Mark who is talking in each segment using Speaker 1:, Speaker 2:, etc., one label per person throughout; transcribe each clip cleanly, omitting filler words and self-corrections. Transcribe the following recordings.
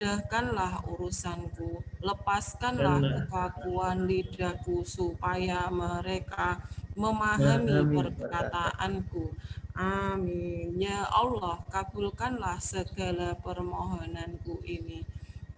Speaker 1: mudahkanlah urusanku, lepaskanlah kekakuan lidahku supaya mereka memahami perkataanku. Amin. Ya Allah, kabulkanlah segala permohonanku ini.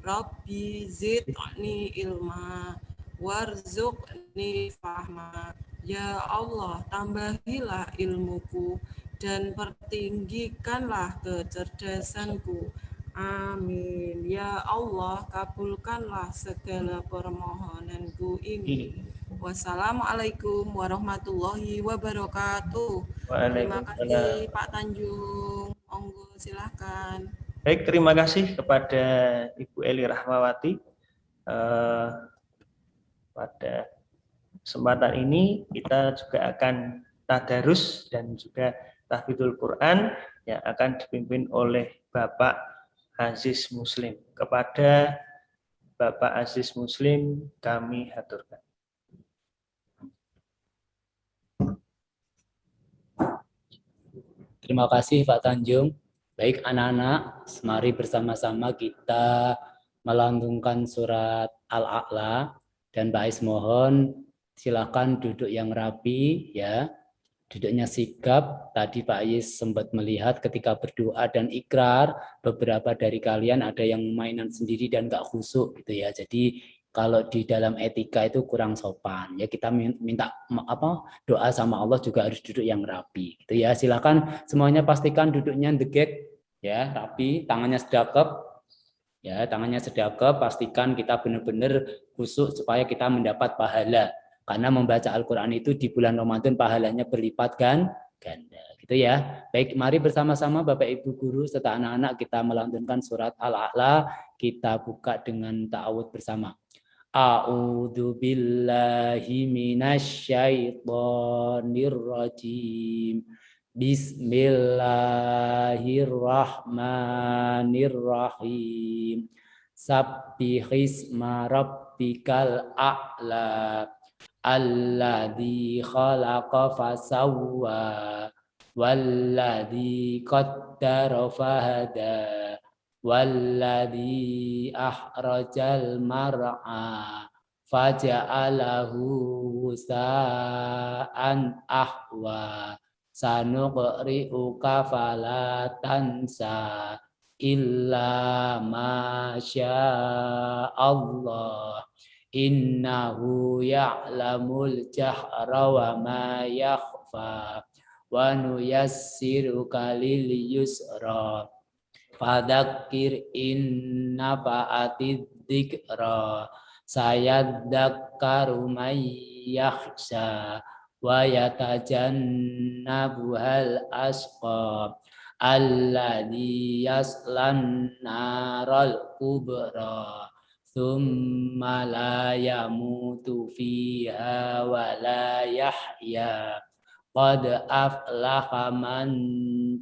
Speaker 1: Rabbi zidni ilma warzuqni fahma. Ya Allah, tambahilah ilmuku dan pertinggikanlah kecerdasanku. Amin. Ya Allah, kabulkanlah segala permohonanku ini. Wassalamualaikum warahmatullahi wabarakatuh. Terima kasih Pak Tanjung. Monggo silahkan.
Speaker 2: Baik, terima kasih kepada Ibu Eli Rahmawati. Pada kesempatan ini kita juga akan tadarus dan juga tahfidzul Quran yang akan dipimpin oleh Bapak Aziz Muslim. Kepada Bapak Aziz Muslim kami haturkan.
Speaker 3: Terima kasih Pak Tanjung. Baik anak-anak, mari bersama-sama kita melantunkan surat Al-A'la, dan Pak Ais mohon silakan duduk yang rapi ya. Duduknya sigap. Tadi Pak Ais sempat melihat ketika berdoa dan ikrar, beberapa dari kalian ada yang mainan sendiri dan nggak khusyuk gitu ya. Jadi kalau di dalam etika itu kurang sopan ya, kita minta doa sama Allah juga harus duduk yang rapi gitu ya. Silakan semuanya pastikan duduknya degek ya, rapi, tangannya sedekap ya, tangannya sedekap, pastikan kita benar-benar khusyuk supaya kita mendapat pahala, karena membaca Al-Qur'an itu di bulan Ramadan pahalanya berlipat ganda gitu ya. Baik, mari bersama-sama Bapak Ibu guru serta anak-anak kita melantunkan surat Al-A'la. Kita buka dengan ta'awudz bersama. A'udzu billahi minasyaitonir rajim. Bismillahirrahmanirrahim. Sabbihisma rabbikal a'la. Alladzi khalaqa fasawwa. Walladzi qaddara fahada. Walladzi akhrajal mar'a faja'alahu sa'an ahwa. Sanuqri'uka fala tansa illa ma sya'allah. Innahu ya'lamul jahra wa ma yakhfa. Wa nuyassiruka lil yusra. Fadzakir in nafa'atid dzikra. Sayadzakkaru may yakhsha wa yatajannabuhal asqa alladzi yaslan naral kubra tsumma la yamutu fiha wa la yahya. Qad aflaha man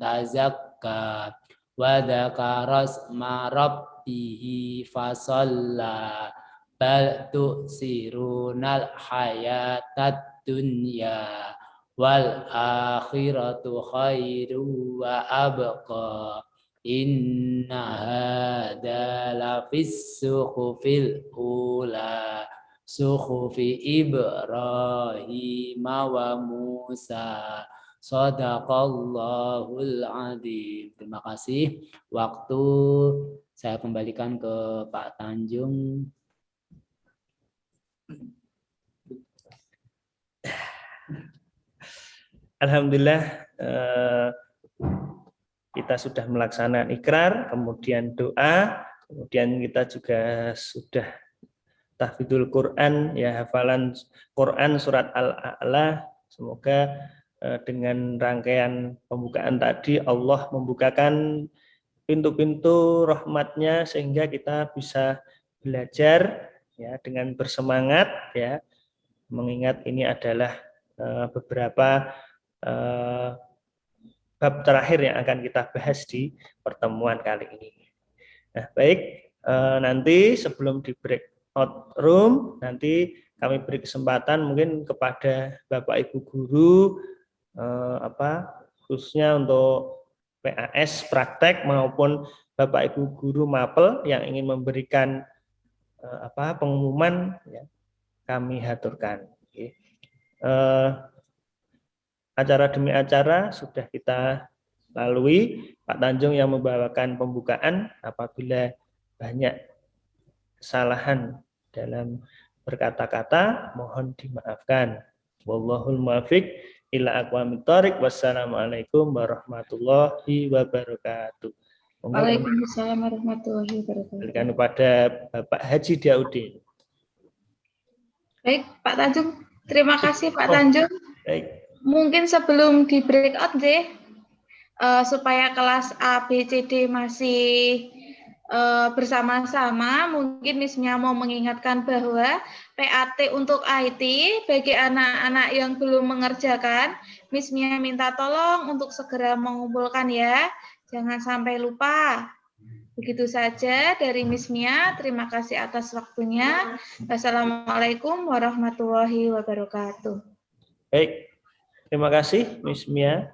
Speaker 3: tazakka wa dzakara asma rabbih fasalla. Bal tu'sirunal hayatad dunya wal akhiratu khairu wa abqa. Inna hadza lafis suhufil ula suhufi Ibrahim wa Musa. Shadaqallahul adzim. Terima kasih. Waktu saya kembalikan ke Pak Tanjung.
Speaker 2: Alhamdulillah kita sudah melaksanakan ikrar, kemudian doa, kemudian kita juga sudah tahfidzul Quran ya, hafalan Quran surat Al-A'la. Semoga dengan rangkaian pembukaan tadi Allah membukakan pintu-pintu rahmatnya sehingga kita bisa belajar ya dengan bersemangat ya, mengingat ini adalah beberapa bab terakhir yang akan kita bahas di pertemuan kali ini. Nah, baik, nanti sebelum di breakout room nanti kami beri kesempatan mungkin kepada Bapak Ibu guru khususnya untuk PAS praktek maupun Bapak Ibu guru mapel yang ingin memberikan pengumuman, ya, kami haturkan. Acara demi acara sudah kita lalui. Pak Tanjung yang membawakan pembukaan. Apabila banyak kesalahan dalam berkata-kata, mohon dimaafkan. Wallahul muwaffiq ila aqwamit thoriq. Wassalamualaikum warahmatullahi wabarakatuh.
Speaker 4: Waalaikumsalam warahmatullahi wabarakatuh.
Speaker 2: Berikan kepada Bapak Haji Daudin.
Speaker 4: Baik, Pak Tanjung. Terima kasih Pak Tanjung.
Speaker 2: Baik.
Speaker 4: Mungkin sebelum di breakout deh, supaya kelas A, B, C, D masih bersama-sama, mungkin Miss Mia mau mengingatkan bahwa PAT untuk IT bagi anak-anak yang belum mengerjakan, Miss Mia minta tolong untuk segera mengumpulkan ya, jangan sampai lupa. Begitu saja dari Miss Mia, terima kasih atas waktunya. Wassalamualaikum warahmatullahi wabarakatuh.
Speaker 2: Baik, terima kasih Miss Mia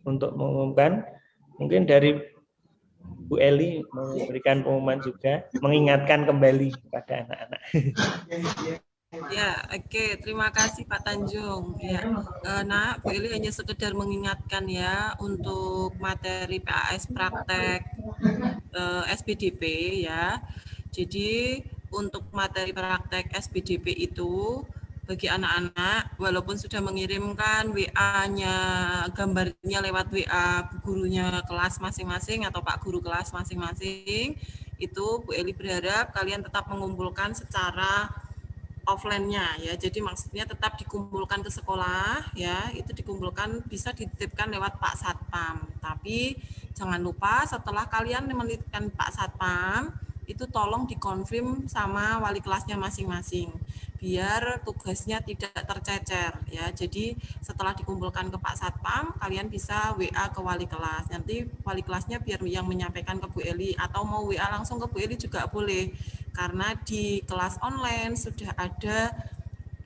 Speaker 2: untuk mengumumkan. Mungkin dari Bu Eli memberikan pengumuman juga, mengingatkan kembali kepada anak-anak.
Speaker 1: Ya, oke. Terima kasih Pak Tanjung. Ya, nah, Bu Eli hanya sekedar mengingatkan ya untuk materi PAS praktek SPDP ya. Jadi untuk materi praktek SPDP itu bagi anak-anak, walaupun sudah mengirimkan WA-nya, gambarnya lewat WA gurunya kelas masing-masing atau Pak Guru kelas masing-masing, itu Bu Eli berharap kalian tetap mengumpulkan secara offline-nya ya. Jadi maksudnya tetap dikumpulkan ke sekolah ya, itu dikumpulkan bisa dititipkan lewat Pak Satpam. Tapi jangan lupa setelah kalian menitipkan Pak Satpam, itu tolong dikonfirm sama wali kelasnya masing-masing biar tugasnya tidak tercecer ya. Jadi setelah dikumpulkan ke Pak Satpam, kalian bisa WA ke wali kelas. Nanti wali kelasnya biar yang menyampaikan ke Bu Eli, atau mau WA langsung ke Bu Eli juga boleh. Karena di kelas online sudah ada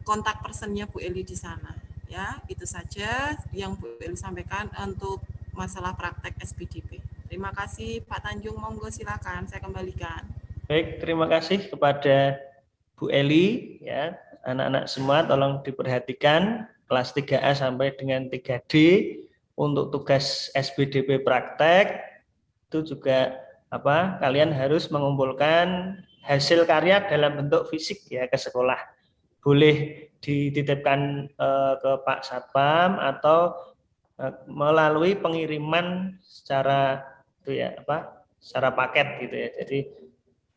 Speaker 1: kontak personnya Bu Eli di sana. Ya, itu saja yang Bu Eli sampaikan untuk masalah praktek SPDP. Terima kasih Pak Tanjung, monggo silakan saya kembalikan.
Speaker 2: Baik, terima kasih kepada Bu Eli ya. Anak-anak semua tolong diperhatikan kelas 3A sampai dengan 3D untuk tugas SPDP praktek itu juga kalian harus mengumpulkan hasil karya dalam bentuk fisik ya ke sekolah. Boleh dititipkan ke Pak Satpam atau melalui pengiriman secara secara paket gitu ya. Jadi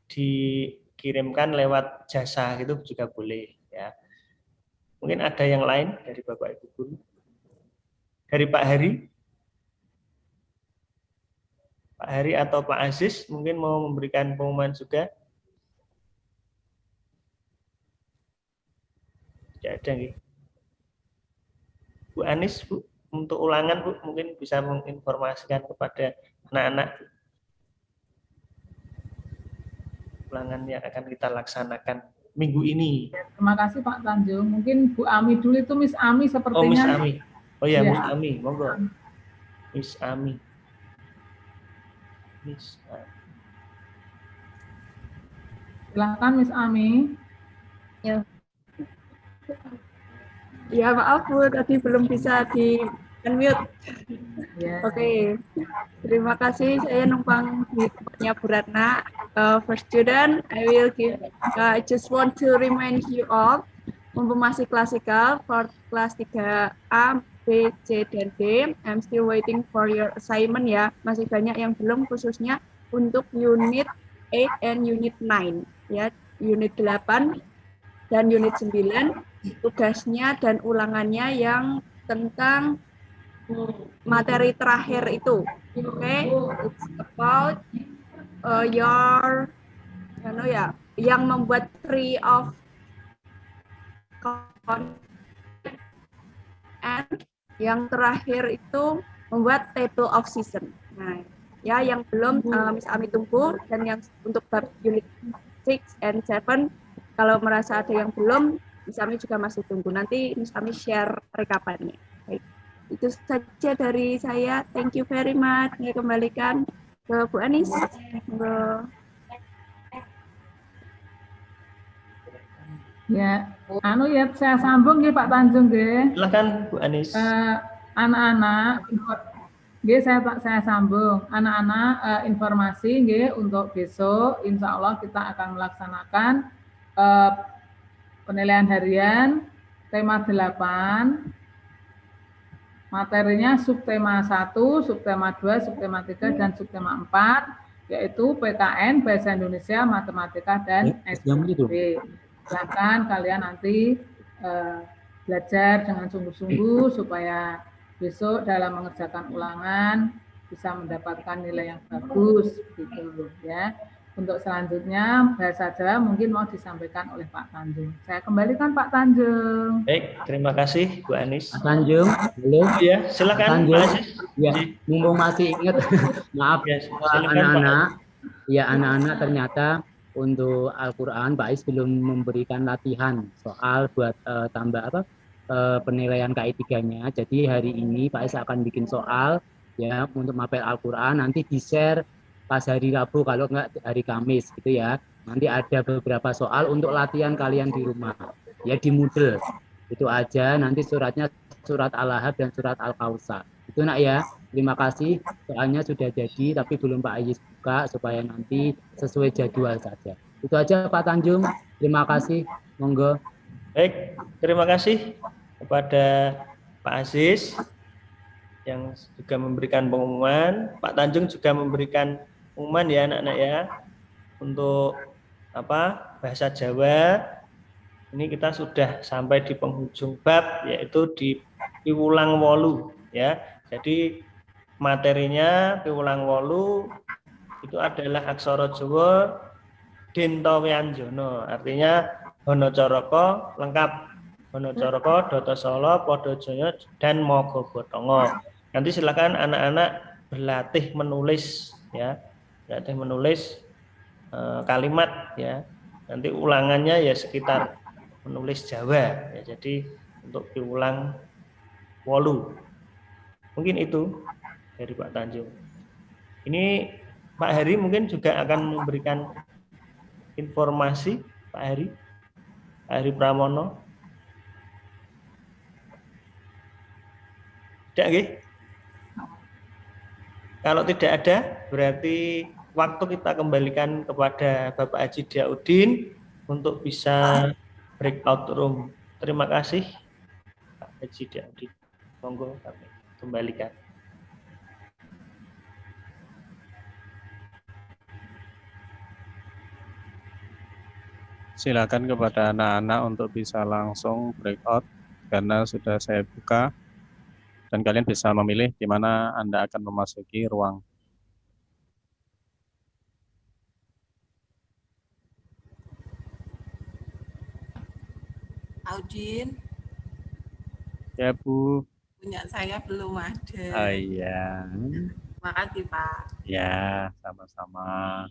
Speaker 2: dikirimkan lewat jasa gitu juga boleh ya. Mungkin ada yang lain dari Bapak Ibu guru. Dari Pak Hari? Pak Hari atau Pak Aziz mungkin mau memberikan pengumuman juga? Tidak ada nih. Bu Anis, Bu, untuk ulangan Bu mungkin bisa menginformasikan kepada anak-anak ulangan yang akan kita laksanakan minggu ini.
Speaker 5: Terima kasih Pak Tanjung. Mungkin Bu Ami dulu, itu Miss Ami sepertinya.
Speaker 2: Oh, Miss Ami. Oh ya,
Speaker 5: Ya.
Speaker 2: Miss Ami, monggo. Miss Ami. Miss Ami.
Speaker 5: Silakan Miss Ami.
Speaker 6: Ya maaf Bu, tadi belum bisa di unmute.
Speaker 5: Ya.
Speaker 6: Oke, terima kasih. Saya numpang di tempatnya Bu Ratna. For student, I just want to remind you all, mumpung masih klasikal, for kelas 3A, B, C, dan D, I'm still waiting for your assignment ya. Masih banyak yang belum, khususnya untuk unit 8 and unit 9 ya. Unit 8 dan unit 9, tugasnya dan ulangannya yang tentang materi terakhir itu. Oke, it's about your yang membuat tree of and yang terakhir itu membuat table of season. Nah, ya yang belum Miss Ami tunggu, dan yang untuk bab unit 6 and 7 kalau merasa ada yang belum, Miss Ami juga masih tunggu. Nanti Miss Ami share rekapannya. Baik. Itu saja dari saya. Thank you very much. Saya kembalikan. Ke Bu Anis. Monggo.
Speaker 5: Ya, anu ya saya sambung nggih Pak Tanjung nggih.
Speaker 2: Silakan Bu Anis.
Speaker 5: Anak-anak, nggih saya sambung. Anak-anak informasi nggih untuk besok, insya Allah kita akan melaksanakan penilaian harian tema 8, materinya subtema 1, subtema 2, subtema 3, dan subtema 4, yaitu PKN, Bahasa Indonesia, Matematika, dan SPP. Silakan kalian nanti belajar dengan sungguh-sungguh supaya besok dalam mengerjakan ulangan bisa mendapatkan nilai yang bagus, gitu ya. Untuk selanjutnya bahasa Jawa mungkin mau disampaikan oleh Pak Tanjung. Saya kembalikan Pak Tanjung.
Speaker 2: Baik, terima kasih Bu Anis.
Speaker 3: Pak Tanjung, halo.
Speaker 2: Ya, silakan Pak Aziz.
Speaker 3: Ya, mumpung masih ingat, maaf
Speaker 2: Ya, silakan,
Speaker 3: anak-anak. Ya, anak-anak ternyata untuk Al-Quran, Pak Ais belum memberikan latihan soal buat tambah penilaian KI3-nya. Jadi hari ini Pak Ais akan bikin soal ya untuk mapel Al-Quran, nanti di-share pas hari Rabu kalau enggak hari Kamis gitu ya. Nanti ada beberapa soal untuk latihan kalian di rumah. Ya di Moodle. Itu aja, nanti suratnya surat Al-Ahad dan surat Al-Kausar. Itu nak ya. Terima kasih. Soalnya sudah jadi tapi belum Pak Ayis buka supaya nanti sesuai jadwal saja. Itu aja Pak Tanjung. Terima kasih. Monggo.
Speaker 2: Baik, terima kasih kepada Pak Aziz yang juga memberikan pengumuman. Pak Tanjung juga memberikan pengumuman ya anak-anak ya untuk bahasa Jawa. Ini kita sudah sampai di penghujung bab yaitu di piwulang wolu ya. Jadi materinya piwulang wolu itu adalah aksara Jawa Dinto Wianjono, artinya Hono Coroko lengkap Hono Coroko, Doto Solo, Podo Joyo, dan Mogo Botongo. Nanti silakan anak-anak berlatih menulis ya, berlatih menulis kalimat ya. Nanti ulangannya ya sekitar menulis Jawa ya. Jadi untuk diulang wolu. Mungkin itu dari Pak Tanjung. Ini Pak Heri mungkin juga akan memberikan informasi. Pak Heri Pramono. Tidak nggih? Kalau tidak ada, berarti waktu kita kembalikan kepada Bapak Haji Diaudin untuk bisa breakout room. Terima kasih Pak Haji Diaudin. Monggo kami kembalikan.
Speaker 7: Silakan kepada anak-anak untuk bisa langsung breakout karena sudah saya buka dan kalian bisa memilih di mana Anda akan memasuki ruang.
Speaker 1: Audin.
Speaker 7: Ya Bu.
Speaker 1: Punya saya belum ada.
Speaker 7: Oh iya.
Speaker 1: Makasih Pak.
Speaker 7: Ya, sama-sama.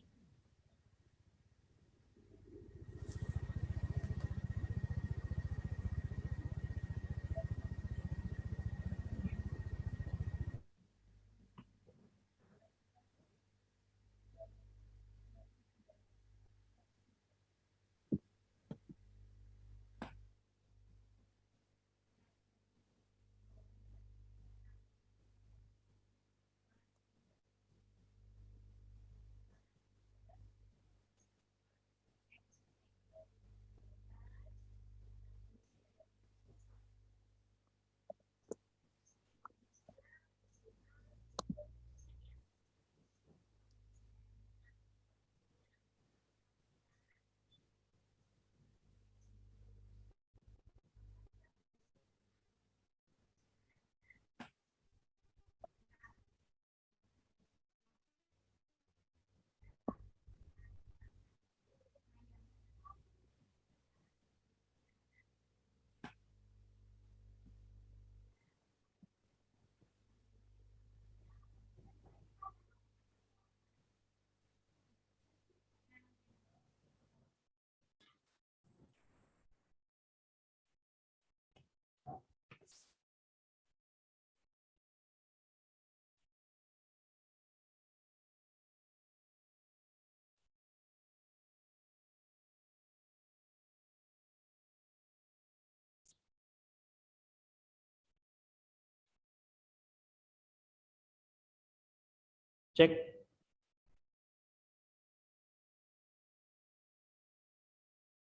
Speaker 2: Cek.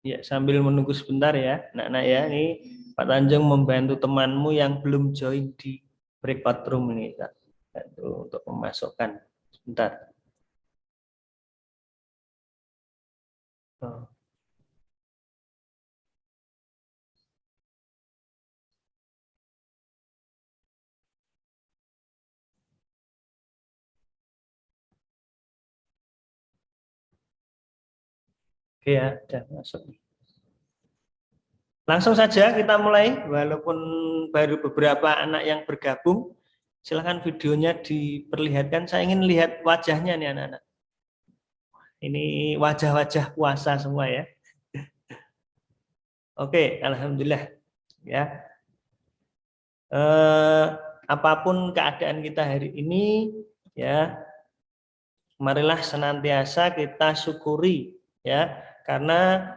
Speaker 2: Ya, sambil menunggu sebentar ya, anak-anak ya. Ini Pak Tanjung membantu temanmu yang belum join di breakout room ini, Kak. Bantu untuk memasukkan. Sebentar. Oh. Oke ya, sudah masuk. Langsung saja kita mulai, walaupun baru beberapa anak yang bergabung. Silahkan videonya diperlihatkan. Saya ingin lihat wajahnya nih anak-anak. Ini wajah-wajah puasa semua ya. Oke, alhamdulillah ya. Apapun keadaan kita hari ini ya, marilah senantiasa kita syukuri ya, karena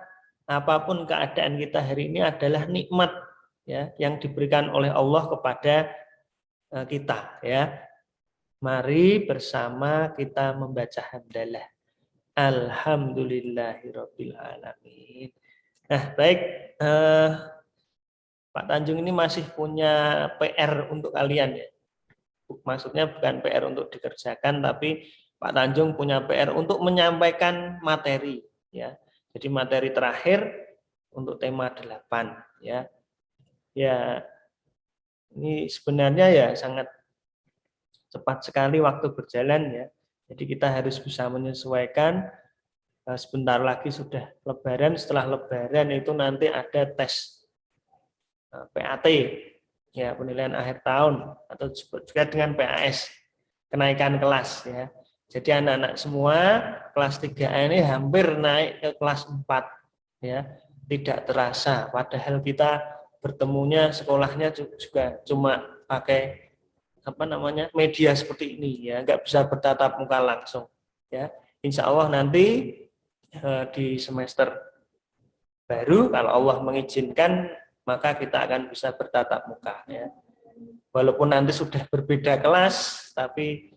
Speaker 2: apapun keadaan kita hari ini adalah nikmat ya yang diberikan oleh Allah kepada kita ya. Mari bersama kita membaca hamdalah. Alhamdulillahirabbil alamin. Nah, baik, Pak Tanjung ini masih punya PR untuk kalian ya. Maksudnya bukan PR untuk dikerjakan, tapi Pak Tanjung punya PR untuk menyampaikan materi ya. Jadi materi terakhir untuk tema 8 ya. Ya, ini sebenarnya ya sangat cepat sekali waktu berjalan ya. Jadi kita harus bisa menyesuaikan. Sebentar lagi sudah Lebaran, setelah Lebaran itu nanti ada tes PAT ya, penilaian akhir tahun, atau juga dengan PAS, kenaikan kelas ya. Jadi anak-anak semua kelas 3 ini hampir naik ke kelas 4 ya. Tidak terasa, padahal kita bertemunya sekolahnya juga cuma pakai media seperti ini ya, nggak bisa bertatap muka langsung ya. Insya Allah nanti di semester baru kalau Allah mengizinkan maka kita akan bisa bertatap muka ya. Walaupun nanti sudah berbeda kelas, tapi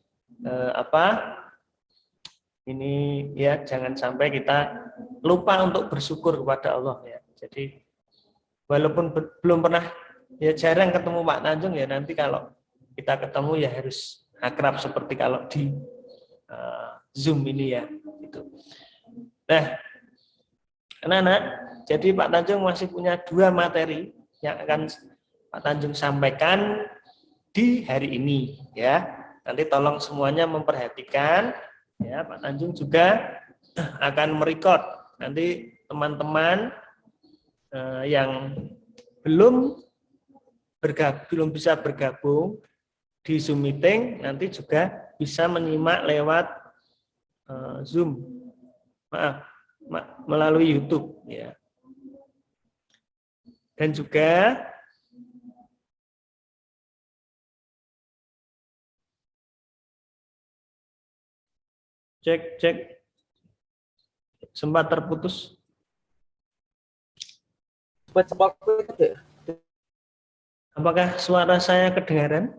Speaker 2: ini ya jangan sampai kita lupa untuk bersyukur kepada Allah ya. Jadi walaupun belum pernah ya, jarang ketemu Pak Tanjung ya, nanti kalau kita ketemu ya harus akrab seperti kalau di Zoom ini ya gitu. Nah, anak-anak, jadi Pak Tanjung masih punya 2 materi yang akan Pak Tanjung sampaikan di hari ini ya. Nanti tolong semuanya memperhatikan ya. Pak Tanjung juga akan merecord nanti teman-teman yang belum bisa bergabung di Zoom meeting nanti juga bisa menyimak lewat Zoom, melalui YouTube ya. Dan juga cek sempat terputus. Apakah suara saya kedengaran?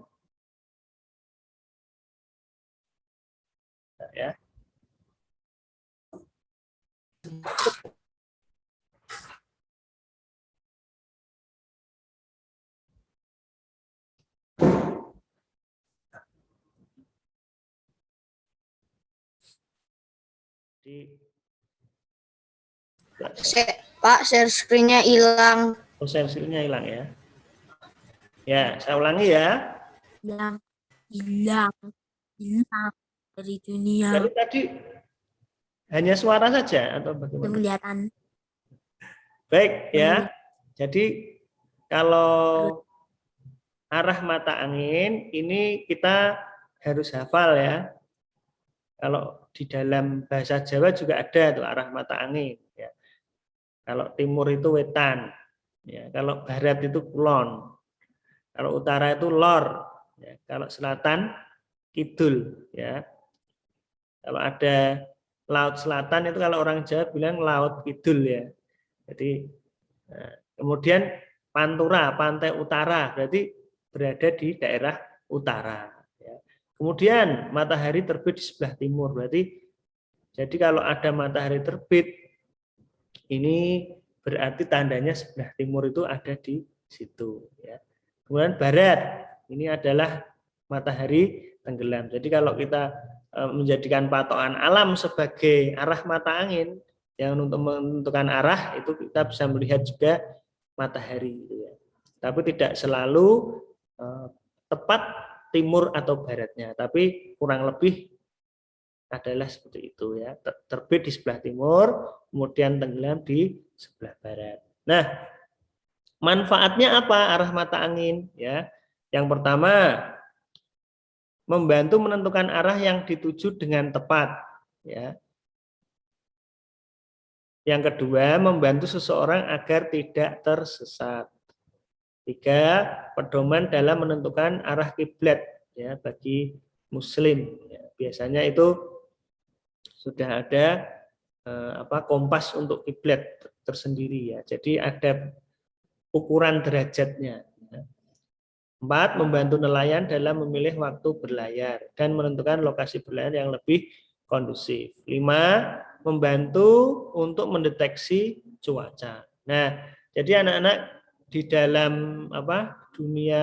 Speaker 2: Ya.
Speaker 8: Pak, share screen-nya hilang.
Speaker 2: Oh, share screen-nya hilang ya. Ya, saya ulangi ya.
Speaker 8: Hilang dari dunia.
Speaker 2: Jadi tadi hanya suara saja atau bagaimana?
Speaker 8: Kelihatan.
Speaker 2: Baik ya. Jadi kalau arah mata angin ini kita harus hafal ya. Kalau di dalam bahasa Jawa juga ada tuh arah mata angin ya. Kalau timur itu wetan ya, kalau barat itu kulon. Kalau utara itu lor ya, kalau selatan kidul ya. Kalau ada laut selatan itu kalau orang Jawa bilang laut kidul ya. Jadi kemudian pantura, pantai utara berarti berada di daerah utara ya. Kemudian matahari terbit di sebelah timur. Berarti jadi kalau ada matahari terbit, ini berarti tandanya sebelah timur itu ada di situ. Ya. Kemudian barat, ini adalah matahari tenggelam. Jadi kalau kita menjadikan patokan alam sebagai arah mata angin, yang untuk menentukan arah itu kita bisa melihat juga matahari. Gitu ya. Tapi tidak selalu tepat timur atau baratnya, tapi kurang lebih adalah seperti itu ya. Terbit di sebelah timur, kemudian tenggelam di sebelah barat. Nah, manfaatnya apa arah mata angin? Ya, yang pertama membantu menentukan arah yang dituju dengan tepat. Ya. Yang kedua, membantu seseorang agar tidak tersesat. Tiga, pedoman dalam menentukan arah kiblat ya bagi Muslim. Ya, biasanya itu sudah ada kompas untuk kiblat tersendiri ya. Jadi ada ukuran derajatnya. 4, membantu nelayan dalam memilih waktu berlayar dan menentukan lokasi berlayar yang lebih kondusif. 5, membantu untuk mendeteksi cuaca. Nah, jadi anak-anak di dalam dunia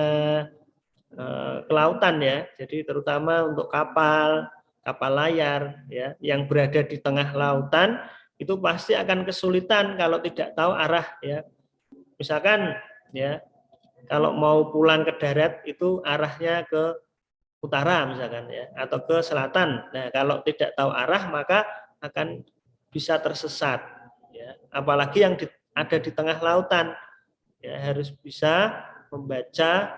Speaker 2: kelautan ya. Jadi terutama untuk kapal layar ya yang berada di tengah lautan itu pasti akan kesulitan kalau tidak tahu arah ya. Misalkan ya kalau mau pulang ke darat itu arahnya ke utara misalkan ya atau ke selatan. Nah, kalau tidak tahu arah maka akan bisa tersesat ya. Apalagi yang ada di tengah lautan. Ya, harus bisa membaca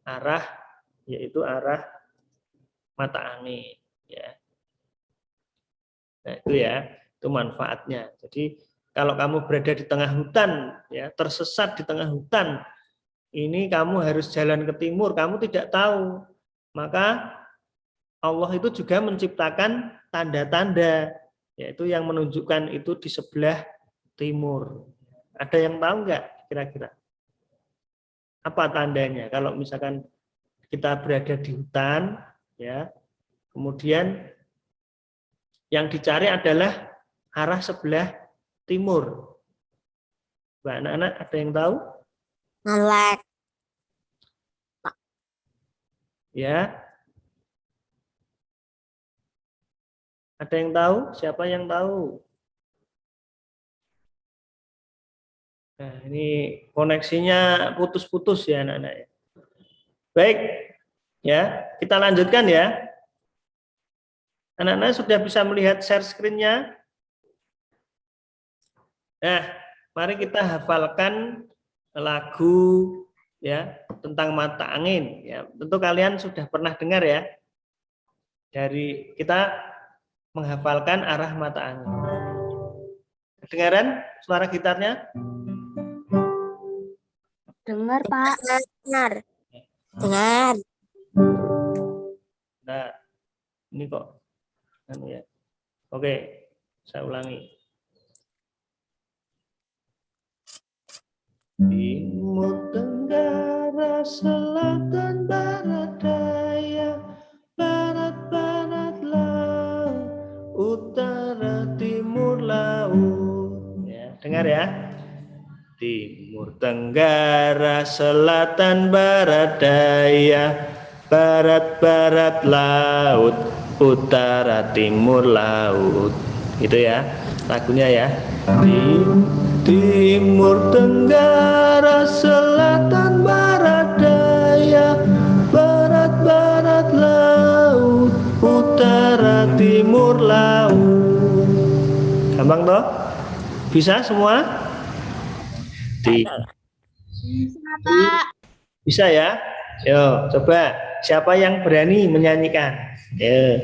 Speaker 2: arah, yaitu arah mata angin ya. Nah, itu manfaatnya. Jadi kalau kamu berada di tengah hutan ya, tersesat di tengah hutan, ini kamu harus jalan ke timur, kamu tidak tahu. Maka Allah itu juga menciptakan tanda-tanda, yaitu yang menunjukkan itu di sebelah timur. Ada yang tahu nggak kira-kira? Apa tandanya? Kalau misalkan kita berada di hutan, ya, kemudian yang dicari adalah arah sebelah timur. Anak-anak ada yang tahu?
Speaker 8: Melek.
Speaker 2: Ya. Ada yang tahu? Siapa yang tahu? Nah, ini koneksinya putus-putus ya anak-anak. Baik, ya kita lanjutkan ya. Anak-anak sudah bisa melihat share screen-nya. Nah, mari kita hafalkan lagu ya tentang mata angin. Ya, tentu kalian sudah pernah dengar ya. Dari kita menghafalkan arah mata angin. Kedengaran suara gitarnya?
Speaker 8: Dengar, Pak. Dengar. Dengar.
Speaker 2: Nah, ini kok. Ya. Oke, saya ulangi. Timur, tenggara, selatan, barat, daya, barat, laut, utara, timur, laut. Ya, dengar ya. Timur, tenggara, selatan, barat, daya, barat, laut, utara, timur, laut. Gitu ya lagunya ya. Timur, tenggara, selatan, barat, daya, barat, laut, utara, timur, laut. Gampang toh? Bisa semua?
Speaker 8: Bisa, Pak.
Speaker 2: Bisa ya? Yo, coba siapa yang berani menyanyikan? Yo.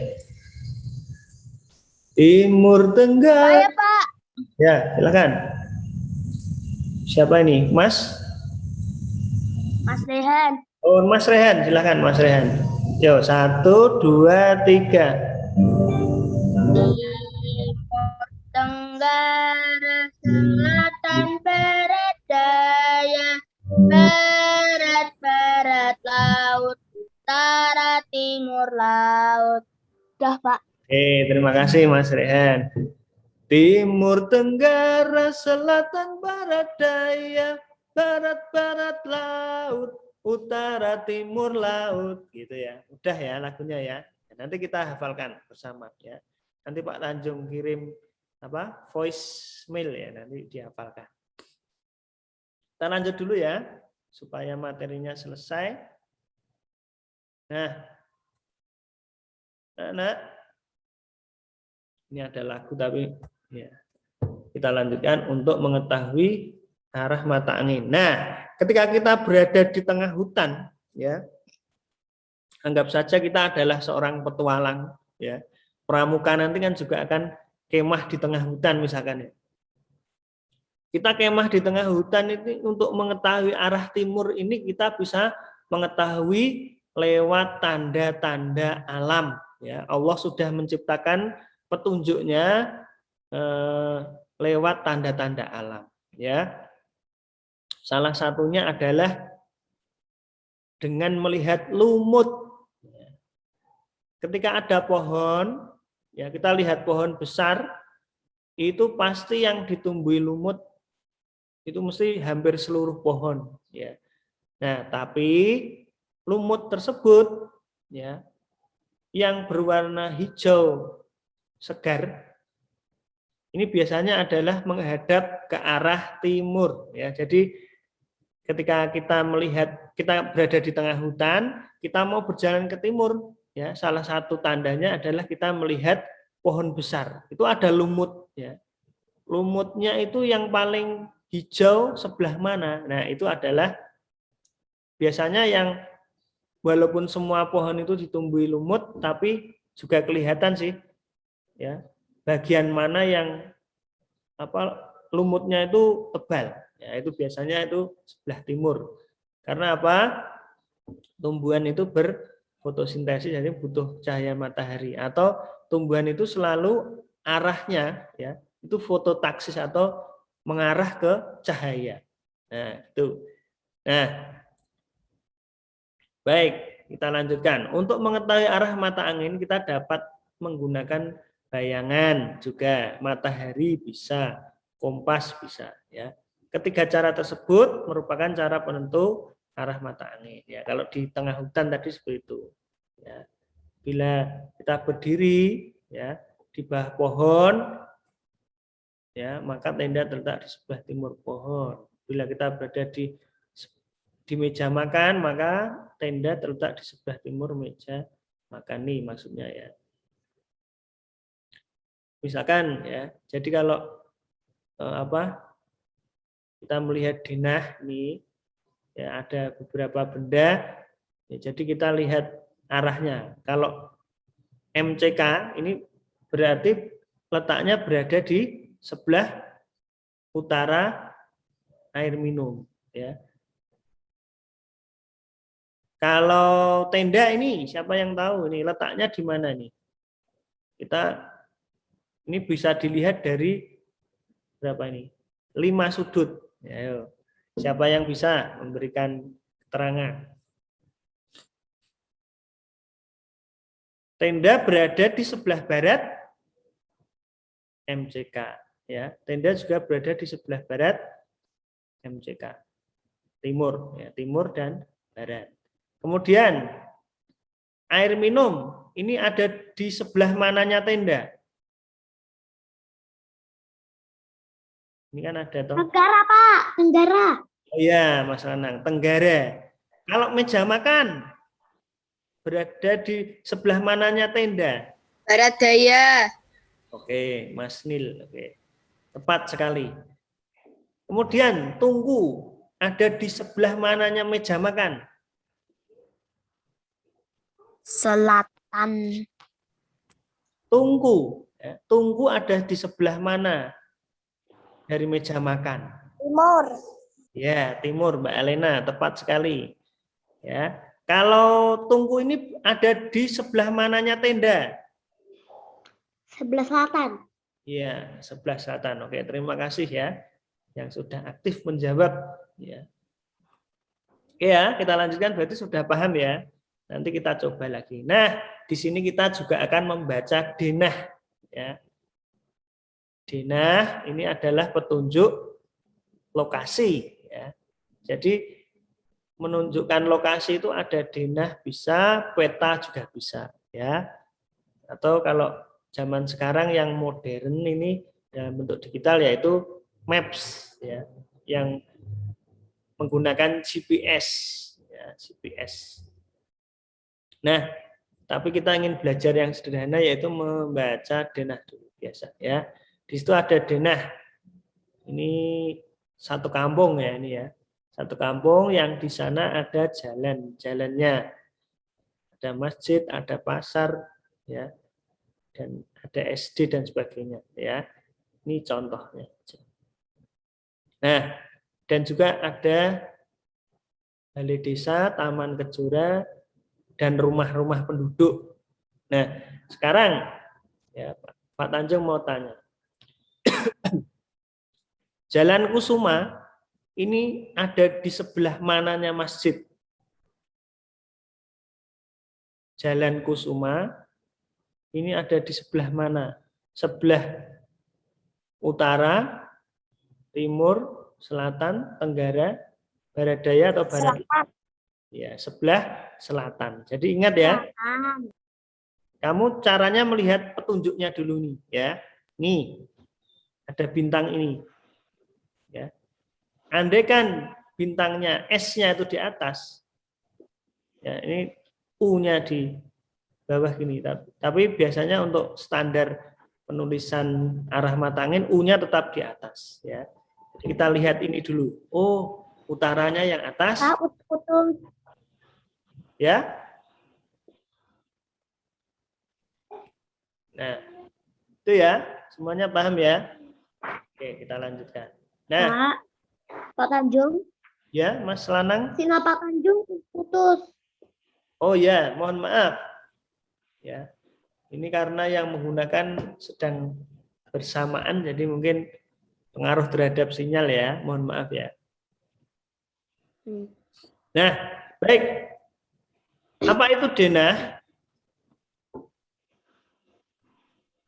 Speaker 2: Timur, tenggara.
Speaker 8: Saya, Pak.
Speaker 2: Ya, silakan. Siapa ini? Mas?
Speaker 8: Mas Rehan.
Speaker 2: Oh, Mas Rehan, silakan Mas Rehan. Yo, 1, 2, 3.
Speaker 8: Timur, tenggara, selatan, barat, daya, barat, laut, utara,
Speaker 2: Terima kasih Mas Rehan. Timur, tenggara, selatan, barat, daya, barat laut, utara, timur laut, gitu ya. Udah ya lagunya ya. Nanti kita hafalkan bersama ya. Nanti Pak Tanjung kirim voice mail ya, nanti dihafalkan. Kita lanjut dulu ya supaya materinya selesai. Nah, ini ada lagu tapi ya, kita lanjutkan untuk mengetahui arah mata angin. Nah, ketika kita berada di tengah hutan, ya, anggap saja kita adalah seorang petualang, ya. Pramuka nanti kan juga akan kemah di tengah hutan misalkan ya. Kita kemah di tengah hutan itu untuk mengetahui arah timur ini kita bisa mengetahui lewat tanda-tanda alam. Ya, Allah sudah menciptakan petunjuknya lewat tanda-tanda alam. Ya, salah satunya adalah dengan melihat lumut. Ketika ada pohon, ya kita lihat pohon besar, itu pasti yang ditumbuhi lumut itu mesti hampir seluruh pohon. Ya. Nah, tapi lumut tersebut, ya, yang berwarna hijau segar, ini biasanya adalah menghadap ke arah timur. Ya. Jadi ketika kita melihat, kita berada di tengah hutan, kita mau berjalan ke timur, ya, salah satu tandanya adalah kita melihat pohon besar. Itu ada lumut, ya. Lumutnya itu yang paling hijau sebelah mana? Nah, itu adalah biasanya yang walaupun semua pohon itu ditumbuhi lumut, tapi juga kelihatan sih, ya, bagian mana yang lumutnya itu tebal. Ya, itu biasanya itu sebelah timur. Karena apa? Tumbuhan itu berfotosintesis, jadi butuh cahaya matahari. Atau tumbuhan itu selalu arahnya, ya, itu fototaksis atau mengarah ke cahaya. Nah, itu. Nah, baik, kita lanjutkan. Untuk mengetahui arah mata angin, kita dapat menggunakan bayangan juga, matahari bisa, kompas bisa. Ya, ketiga cara tersebut merupakan cara penentu arah mata angin. Ya, kalau di tengah hutan tadi seperti itu. Ya, bila kita berdiri, ya, di bawah pohon, ya, maka tenda terletak di sebelah timur pohon. Bila kita berada di meja makan, maka tenda terletak di sebelah timur meja makan nih maksudnya ya. Misalkan ya, jadi kalau kita melihat denah nih, ya ada beberapa benda, ya, jadi kita lihat arahnya. Kalau MCK ini berarti letaknya berada di sebelah utara air minum, ya. Kalau tenda ini siapa yang tahu ini letaknya di mana nih? Kita ini bisa dilihat dari berapa ini? 5 sudut. Ya, ayo. Siapa yang bisa memberikan keterangan? Tenda berada di sebelah barat MCK, ya. Tenda juga berada di sebelah barat MCK. Timur, ya, timur dan barat. Kemudian air minum ini ada di sebelah mananya tenda? Ini kan ada toh.
Speaker 8: Tenggara, Pak. Tenggara.
Speaker 2: Oh iya, Mas Anang, tenggara. Kalau meja makan berada di sebelah mananya tenda?
Speaker 9: Barat daya.
Speaker 2: Oke, Mas Nil. Oke. Tepat sekali. Kemudian tungku ada di sebelah mananya meja makan?
Speaker 8: Selatan.
Speaker 2: Tungku, ya, tungku ada di sebelah mana dari meja makan?
Speaker 8: Timur.
Speaker 2: Ya, timur, Mbak Elena, tepat sekali. Ya, kalau tungku ini ada di sebelah mananya tenda?
Speaker 8: Sebelah selatan.
Speaker 2: Ya, sebelah selatan. Oke, terima kasih ya yang sudah aktif menjawab. Ya, oke ya, kita lanjutkan. Berarti sudah paham ya Nanti kita coba lagi. Nah, di sini kita juga akan membaca denah. Ya. Denah ini adalah petunjuk lokasi. Ya. Jadi menunjukkan lokasi itu ada denah bisa, peta juga bisa. Ya. Atau kalau zaman sekarang yang modern ini dalam bentuk digital yaitu maps, ya, yang menggunakan GPS. Ya, GPS. Nah, tapi kita ingin belajar yang sederhana yaitu membaca denah dulu biasa ya. Di situ ada denah. Ini satu kampung ya ini ya. Satu kampung yang di sana ada jalannya. Ada masjid, ada pasar ya. Dan ada SD dan sebagainya ya. Ini contohnya. Nah, dan juga ada balai desa, taman kejora, dan rumah-rumah penduduk. Nah, sekarang ya Pak Tanjung mau tanya. Jalan Kusuma ini ada di sebelah mananya masjid? Jalan Kusuma ini ada di sebelah mana? Sebelah utara, timur, selatan, tenggara, barat daya atau barat? Ya, sebelah selatan. Jadi ingat ya. Kamu caranya melihat petunjuknya dulu nih, ya. Nih. Ada bintang ini. Ya. Andai kan bintangnya S-nya itu di atas. Ya, ini U-nya di bawah gini. Tapi biasanya untuk standar penulisan arah mata angin U-nya tetap di atas, ya. Jadi kita lihat ini dulu. Oh, utaranya yang atas. Ya. Nah, itu ya. Semuanya paham ya? Oke, kita lanjutkan. Nah,
Speaker 8: Pak Tanjung.
Speaker 2: Ya, Mas Lanang.
Speaker 8: Sinyal Pak Tanjung putus.
Speaker 2: Oh ya, mohon maaf. Ya. Ini karena yang menggunakan sedang bersamaan jadi mungkin pengaruh terhadap sinyal ya. Mohon maaf ya. Nah, baik. Apa itu denah?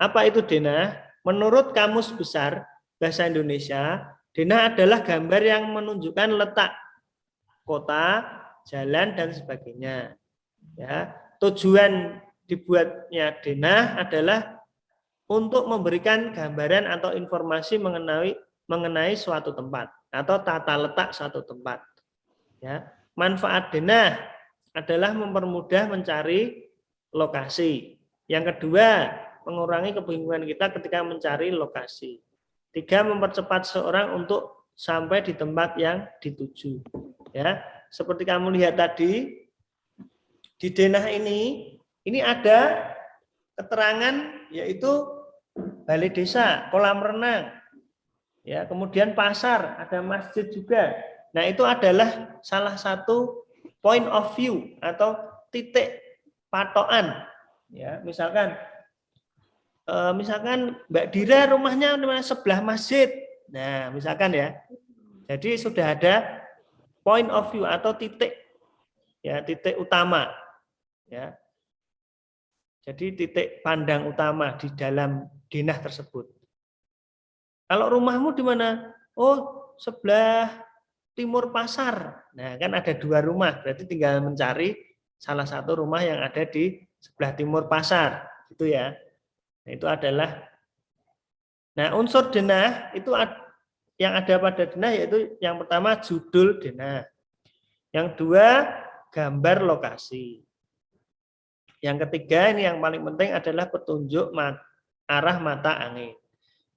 Speaker 2: Apa itu denah? Menurut Kamus Besar Bahasa Indonesia, denah adalah gambar yang menunjukkan letak kota, jalan dan sebagainya. Ya, tujuan dibuatnya denah adalah untuk memberikan gambaran atau informasi mengenai suatu tempat atau tata letak suatu tempat. Ya, manfaat denah adalah mempermudah mencari lokasi. Yang kedua, mengurangi kebingungan kita ketika mencari lokasi. 3, mempercepat seorang untuk sampai di tempat yang dituju. Ya, seperti kamu lihat tadi di denah ini ada keterangan yaitu balai desa, kolam renang. Ya, kemudian pasar, ada masjid juga. Nah, itu adalah salah satu point of view atau titik patokan. Ya, misalkan Mbak Dira rumahnya sebelah masjid. Nah, misalkan ya. Jadi sudah ada point of view atau titik ya, titik utama. Ya. Jadi titik pandang utama di dalam denah tersebut. Kalau rumahmu di mana? Oh, sebelah timur pasar. Nah, kan ada 2 rumah, berarti tinggal mencari salah satu rumah yang ada di sebelah timur pasar, gitu ya. Nah, itu adalah. Nah, unsur denah itu yang ada pada denah yaitu yang pertama judul denah. Yang 2 gambar lokasi. Yang ketiga ini yang paling penting adalah petunjuk arah mata angin.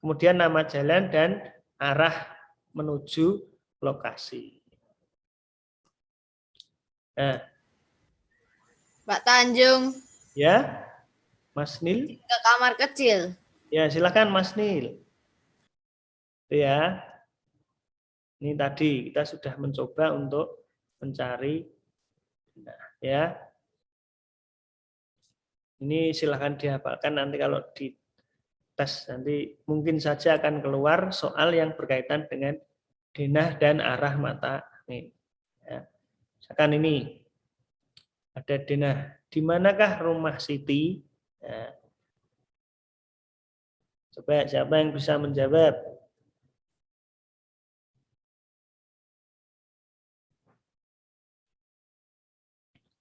Speaker 2: Kemudian nama jalan dan arah menuju lokasi. Nah,
Speaker 9: Pak Tanjung.
Speaker 2: Ya, Mas Nil.
Speaker 9: Ke kamar kecil.
Speaker 2: Ya, silakan Mas Nil. Ya, ini tadi kita sudah mencoba untuk mencari. Nah, ya, ini silakan dihafalkan nanti kalau di tes nanti mungkin saja akan keluar soal yang berkaitan dengan denah dan arah mata angin. Ya. Misalkan ini Ada Denah. Di manakah rumah Siti? Nah, coba siapa yang bisa menjawab?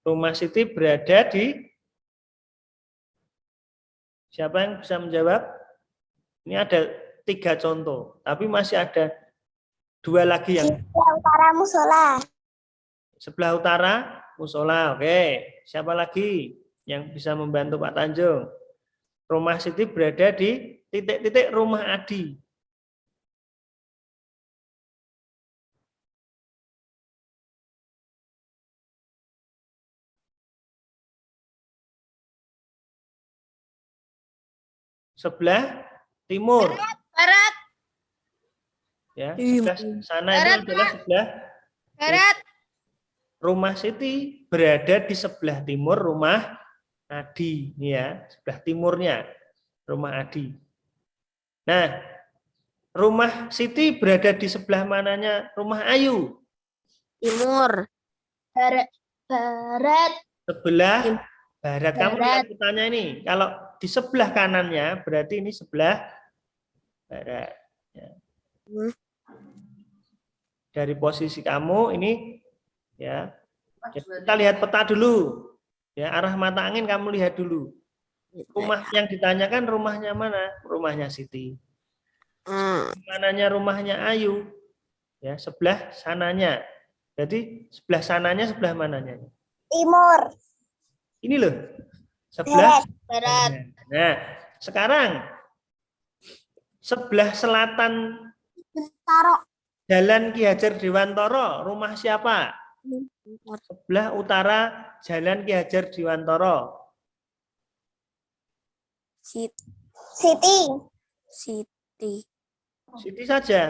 Speaker 2: Rumah Siti berada di, siapa yang bisa menjawab? Ini ada 3 contoh, tapi masih ada 2 lagi yang
Speaker 8: Sebelah utara musola.
Speaker 2: sebelah utara musola. Oke, siapa lagi yang bisa membantu Pak Tanjung? Rumah Siti berada di titik-titik rumah Adi. Sebelah timur.
Speaker 9: Barat.
Speaker 2: Ya, sebelah sana itu adalah sebelah
Speaker 9: Barat.
Speaker 2: rumah Siti berada di sebelah timur rumah Adi, ini ya, sebelah timurnya rumah Adi. Nah, rumah Siti berada di sebelah mananya rumah Ayu?
Speaker 9: Timur. Barat. Barat.
Speaker 2: Sebelah barat. Kamu
Speaker 9: Barat.
Speaker 2: lihat petanya ini. Kalau di sebelah kanannya berarti ini sebelah barat. Ya. Dari posisi kamu ini, ya. Kita lihat peta dulu. Ya, arah mata angin kamu lihat dulu. Rumah yang ditanyakan rumahnya mana? Rumahnya Siti. Mananya rumahnya Ayu? Ya, sebelah sananya. Jadi sebelah sananya sebelah mananya?
Speaker 8: Timur.
Speaker 2: Ini loh. Sebelah
Speaker 9: Barat.
Speaker 2: Nah, sekarang sebelah selatan Jalan Ki Hajar Dewantara, rumah siapa? Sebelah utara Jalan Ki Hajar Dewantara.
Speaker 8: Siti.
Speaker 2: Siti saja.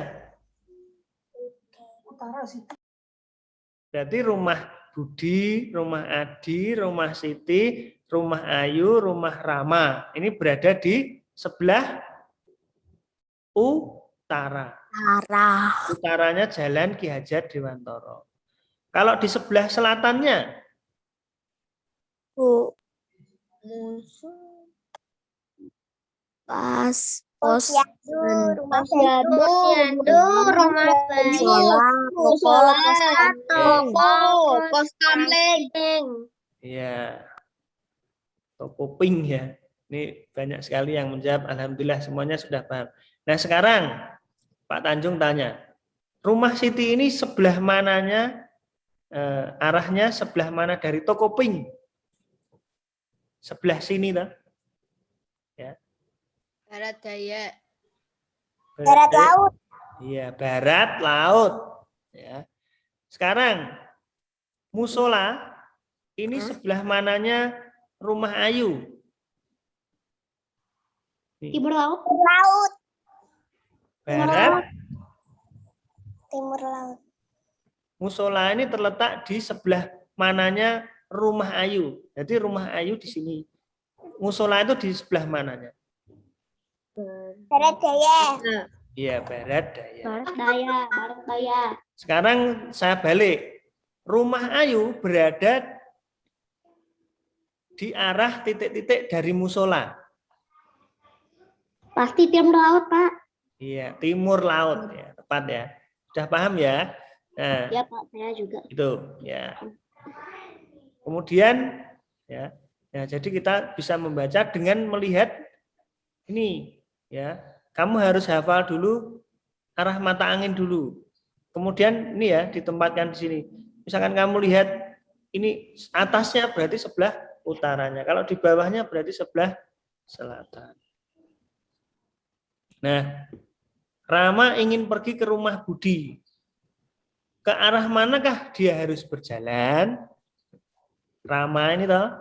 Speaker 2: Berarti rumah Budi, rumah Adi, rumah Siti, rumah Ayu, rumah Rama. Ini berada di sebelah utara. Utaranya Jalan Ki Hajar Dewantara. Kalau di sebelah selatannya?
Speaker 8: Posyandu, rumah
Speaker 9: Toko. Pos kamling.
Speaker 2: Iya. Toko pink ya. Ini banyak sekali yang menjawab. Alhamdulillah semuanya sudah paham. Nah sekarang Pak Tanjung tanya, rumah Siti ini sebelah mananya, arahnya sebelah mana dari toko pink? Sebelah sini tak? Ya.
Speaker 9: Barat daya.
Speaker 8: Barat laut.
Speaker 2: Iya, barat laut. Ya. Sekarang musola ini sebelah mananya rumah Ayu?
Speaker 8: Timur laut. Laut.
Speaker 2: Barat.
Speaker 8: Timur laut.
Speaker 2: Musola ini terletak di sebelah mananya rumah Ayu. Jadi rumah Ayu di sini. Musola itu di sebelah mananya?
Speaker 8: Barat daya.
Speaker 2: Iya, barat daya.
Speaker 8: Barat daya.
Speaker 2: Sekarang saya balik. Rumah Ayu berada di arah titik-titik dari musola.
Speaker 8: Pasti timur laut, Pak.
Speaker 2: Iya, timur laut ya, tepat ya. Sudah paham ya? Nah,
Speaker 8: Ya, Pak, saya juga.
Speaker 2: itu ya. Kemudian ya, jadi kita bisa membaca dengan melihat ini ya. Kamu harus hafal dulu arah mata angin dulu. Kemudian ini ya ditempatkan di sini. Misalkan kamu lihat ini atasnya berarti sebelah utaranya. Kalau di bawahnya berarti sebelah selatan. Nah, Rama ingin pergi ke rumah Budi. Ke arah manakah dia harus berjalan? Rama ini toh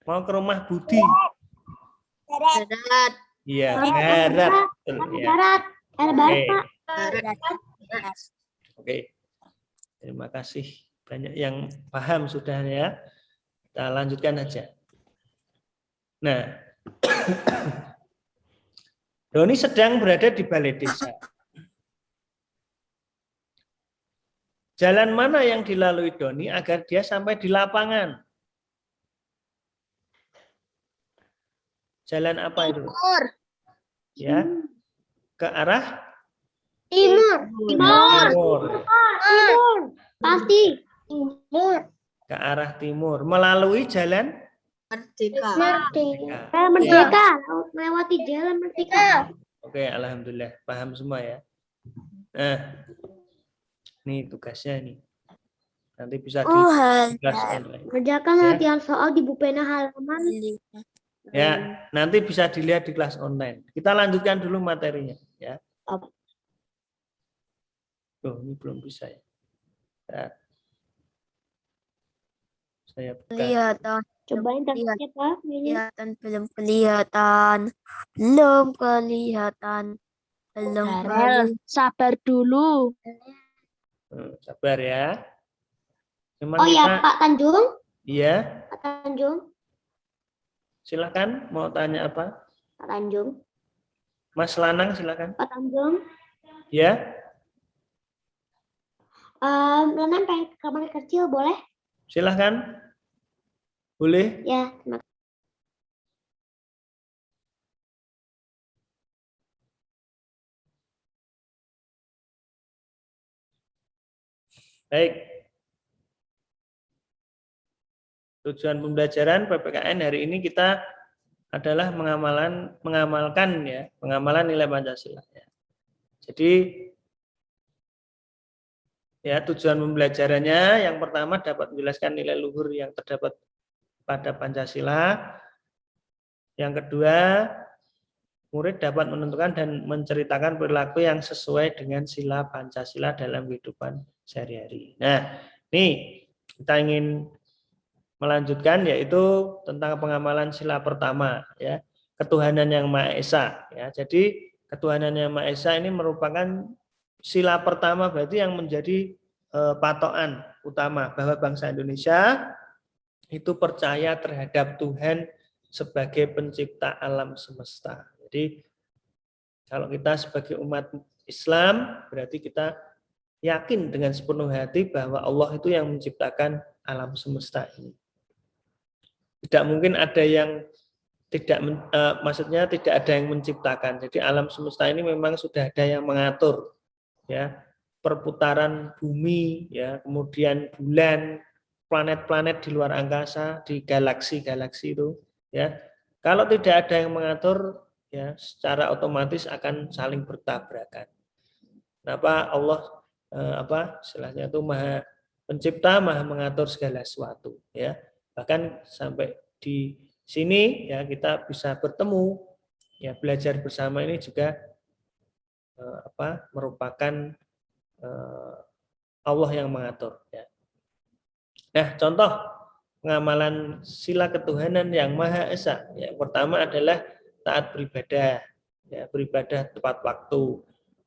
Speaker 2: mau ke rumah Budi.
Speaker 9: Barat.
Speaker 2: Iya, barat. Betul, ya.
Speaker 8: Barat. Barat, Pak.
Speaker 9: Barat.
Speaker 2: Oke. Terima kasih. Banyak yang paham sudah ya. Kita lanjutkan aja. Nah, Doni sedang berada di balai desa. Jalan mana yang dilalui Doni agar dia sampai di lapangan? Jalan apa itu?
Speaker 9: Timur.
Speaker 2: Ya, ke arah
Speaker 8: Timur.
Speaker 2: timur.
Speaker 8: Timur. Pasti.
Speaker 9: Timur.
Speaker 2: Ke arah timur. Melalui jalan
Speaker 9: Merdeka.
Speaker 8: Merdeka. Merdeka. Melewati jalan Merdeka.
Speaker 2: Oke, alhamdulillah paham semua ya. Nah, ini tugasnya nih. Nanti bisa di kelas online.
Speaker 8: Kerjakan latihan soal di buku pena halaman.
Speaker 2: Ya, nanti bisa dilihat di kelas online. Kita lanjutkan dulu materinya ya.
Speaker 8: Apa?
Speaker 2: Oh, ini belum bisa ya. Ya. Saya buka.
Speaker 10: Kelihatan,
Speaker 8: Cobain tangannya Pak. Ini.
Speaker 10: kelihatan, belum kelihatan, belum kelihatan, belum kelihatan.
Speaker 9: Sabar dulu.
Speaker 2: Sabar ya. Memang
Speaker 8: Oh ya Pak Tanjung.
Speaker 2: Iya,
Speaker 8: Pak Tanjung.
Speaker 2: silakan mau tanya apa?
Speaker 8: Pak Tanjung.
Speaker 2: Mas Lanang silakan.
Speaker 8: Pak Tanjung.
Speaker 2: Ya.
Speaker 8: Lenan pengen ke kamar kecil boleh?
Speaker 2: Silakan. Boleh?
Speaker 8: Ya, terima kasih.
Speaker 2: Baik. Tujuan pembelajaran PPKN hari ini kita adalah mengamalkan ya, pengamalan nilai Pancasila ya. Jadi ya tujuan pembelajarannya yang pertama dapat menjelaskan nilai luhur yang terdapat pada Pancasila. Yang kedua, murid dapat menentukan dan menceritakan perilaku yang sesuai dengan sila Pancasila dalam kehidupan sehari-hari. Nah, ini kita ingin melanjutkan yaitu tentang pengamalan sila pertama ya, ketuhanan yang Maha Esa ya. Jadi ketuhanan yang Maha Esa ini merupakan sila pertama berarti yang menjadi patokan utama bahwa bangsa Indonesia itu percaya terhadap Tuhan sebagai pencipta alam semesta. Jadi kalau kita sebagai umat Islam berarti kita yakin dengan sepenuh hati bahwa Allah itu yang menciptakan alam semesta ini. Tidak mungkin ada yang maksudnya tidak ada yang menciptakan. Jadi alam semesta ini memang sudah ada yang mengatur ya, perputaran bumi ya, kemudian bulan, planet-planet di luar angkasa, di galaksi-galaksi itu ya. Kalau tidak ada yang mengatur ya, secara otomatis akan saling bertabrakan. Kenapa Allah istilahnya itu Maha Pencipta, Maha mengatur segala sesuatu ya. Bahkan sampai di sini ya kita bisa bertemu ya, belajar bersama ini juga merupakan Allah yang mengatur ya. Nah, contoh pengamalan sila ketuhanan yang Maha Esa ya, pertama adalah taat beribadah ya, beribadah tepat waktu,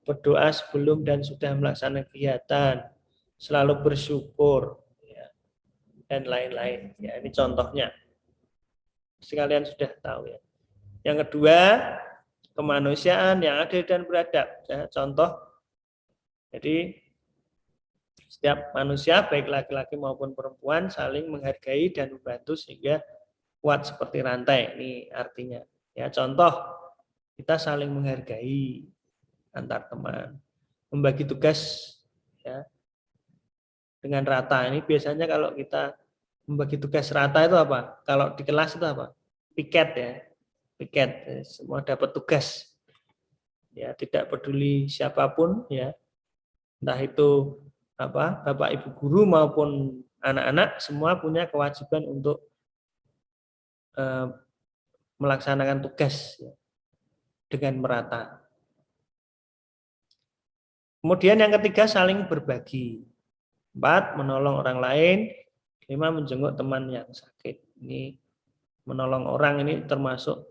Speaker 2: berdoa sebelum dan sudah melaksanakan kegiatan, selalu bersyukur dan lain-lain. Ya, ini contohnya. Sekalian sudah tahu ya. Yang kedua, kemanusiaan yang adil dan beradab. Ya, contoh, jadi setiap manusia, baik laki-laki maupun perempuan, saling menghargai dan membantu sehingga kuat seperti rantai. Ini artinya. Ya, contoh, kita saling menghargai antar teman, membagi tugas ya, dengan rata. Ini biasanya kalau kita membagi tugas rata itu apa? Kalau di kelas itu apa? Piket ya. Piket, semua dapat tugas. Ya, tidak peduli siapapun ya. Entah itu Bapak Ibu guru maupun anak-anak semua punya kewajiban untuk melaksanakan tugas ya, dengan merata. Kemudian yang ketiga saling berbagi. 4, menolong orang lain. 5, menjenguk teman yang sakit. Ini menolong orang ini termasuk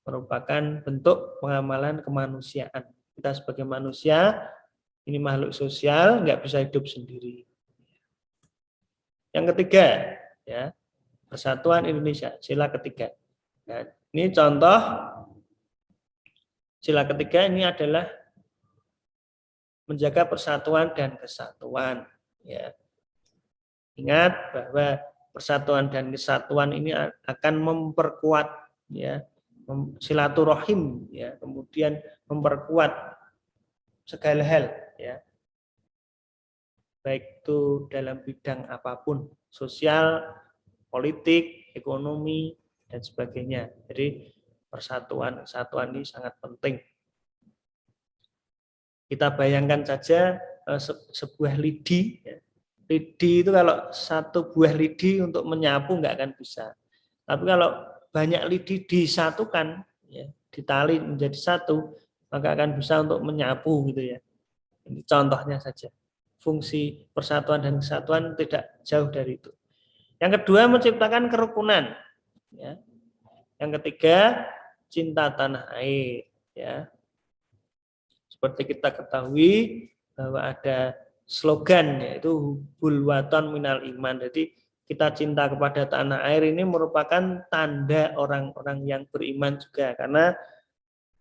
Speaker 2: merupakan bentuk pengamalan kemanusiaan. Kita sebagai manusia ini makhluk sosial, nggak bisa hidup sendiri. Yang ketiga, ya, Persatuan Indonesia, sila ketiga. Nah, ini contoh sila ketiga ini adalah menjaga persatuan dan kesatuan. Ya. Ingat bahwa persatuan dan kesatuan ini akan memperkuat ya silaturahim, ya, kemudian memperkuat segala hal, ya, baik itu dalam bidang apapun, sosial, politik, ekonomi, dan sebagainya. Jadi persatuan kesatuan ini sangat penting. Kita bayangkan saja sebuah lidi, ya. Lidi itu kalau satu buah lidi untuk menyapu nggak akan bisa. Tapi kalau banyak lidi disatukan, ya, ditali menjadi satu, maka akan bisa untuk menyapu gitu ya. Ini contohnya saja. Fungsi persatuan dan kesatuan tidak jauh dari itu. Yang kedua, menciptakan kerukunan. Ya. Yang ketiga, cinta tanah air. Ya. Seperti kita ketahui bahwa ada slogan yaitu Hubbul Waton Minal Iman. Jadi kita cinta kepada tanah air ini merupakan tanda orang-orang yang beriman juga, karena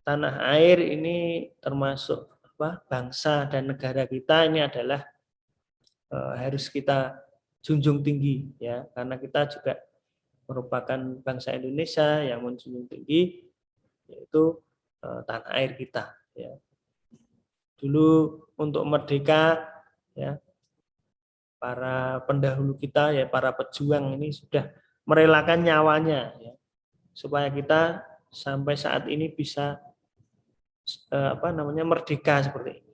Speaker 2: tanah air ini termasuk bangsa dan negara kita ini adalah harus kita junjung tinggi, ya, karena kita juga merupakan bangsa Indonesia yang menjunjung tinggi yaitu tanah air kita, ya. Dulu untuk merdeka, ya, para pendahulu kita, ya, para pejuang ini sudah merelakan nyawanya, ya, supaya kita sampai saat ini bisa merdeka seperti ini.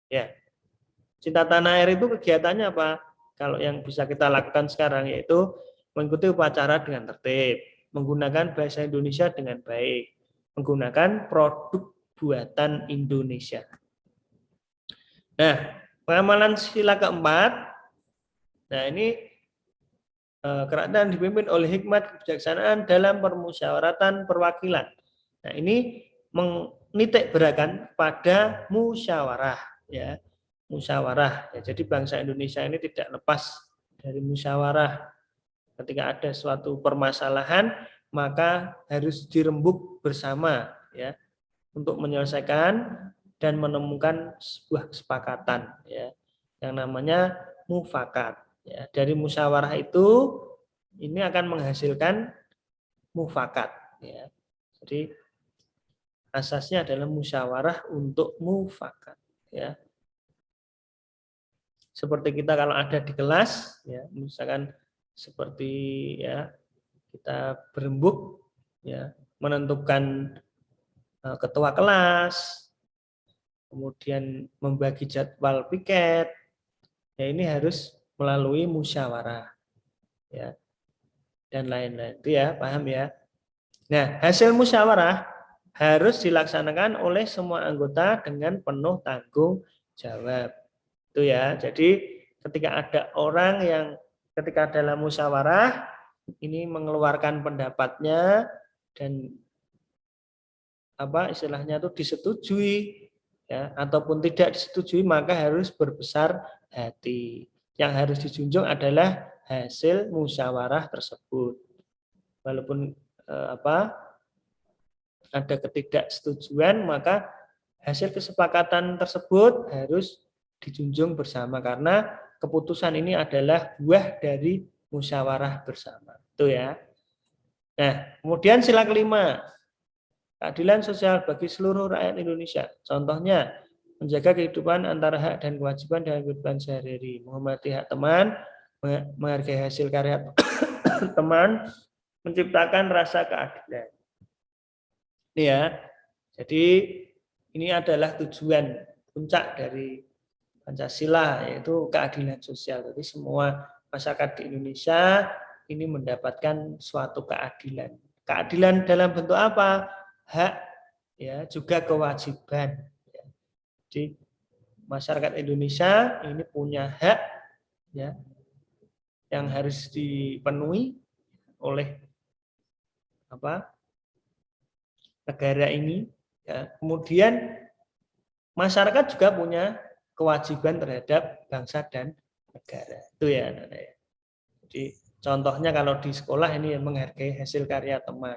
Speaker 2: Ya, cinta tanah air itu kegiatannya apa? Kalau yang bisa kita lakukan sekarang yaitu mengikuti upacara dengan tertib, menggunakan bahasa Indonesia dengan baik, menggunakan produk buatan Indonesia. Nah, pengamalan sila keempat, nah ini kerajaan dipimpin oleh hikmat kebijaksanaan dalam permusyawaratan perwakilan. Nah, ini menitik beratkan pada musyawarah, ya, musyawarah. Ya, jadi bangsa Indonesia ini tidak lepas dari musyawarah. Ketika ada suatu permasalahan, maka harus dirembuk bersama, ya, untuk menyelesaikan dan menemukan sebuah kesepakatan, ya, yang namanya mufakat. Ya, dari musyawarah itu ini akan menghasilkan mufakat. Ya. Jadi asasnya adalah musyawarah untuk mufakat. Ya. Seperti kita kalau ada di kelas, ya, misalkan seperti, ya, kita berembuk, ya, menentukan ketua kelas, kemudian membagi jadwal piket, ya, ini harus melalui musyawarah, ya, dan lain-lain. Itu ya, paham ya. Nah, hasil musyawarah harus dilaksanakan oleh semua anggota dengan penuh tanggung jawab. Itu ya. Jadi ketika ada orang yang ketika dalam musyawarah ini mengeluarkan pendapatnya dan istilahnya itu disetujui, ya, ataupun tidak disetujui, maka harus berbesar hati. Yang harus dijunjung adalah hasil musyawarah tersebut. Walaupun ada ketidaksetujuan, maka hasil kesepakatan tersebut harus dijunjung bersama, karena keputusan ini adalah buah dari musyawarah bersama. Itu ya. Nah, kemudian sila kelima, keadilan sosial bagi seluruh rakyat Indonesia. Contohnya, menjaga kehidupan antara hak dan kewajiban dalam kehidupan sehari-hari, menghormati hak teman, menghargai hasil karya teman, menciptakan rasa keadilan. Ini ya. Jadi ini adalah tujuan puncak dari Pancasila, yaitu keadilan sosial. Jadi semua masyarakat di Indonesia ini mendapatkan suatu keadilan. Keadilan dalam bentuk apa? Hak, ya, juga kewajiban. Ya. Jadi masyarakat Indonesia ini punya hak, ya, yang harus dipenuhi oleh negara ini. Ya. Kemudian masyarakat juga punya kewajiban terhadap bangsa dan negara. Itu ya, anak-anak ya. Jadi contohnya kalau di sekolah ini menghargai hasil karya teman.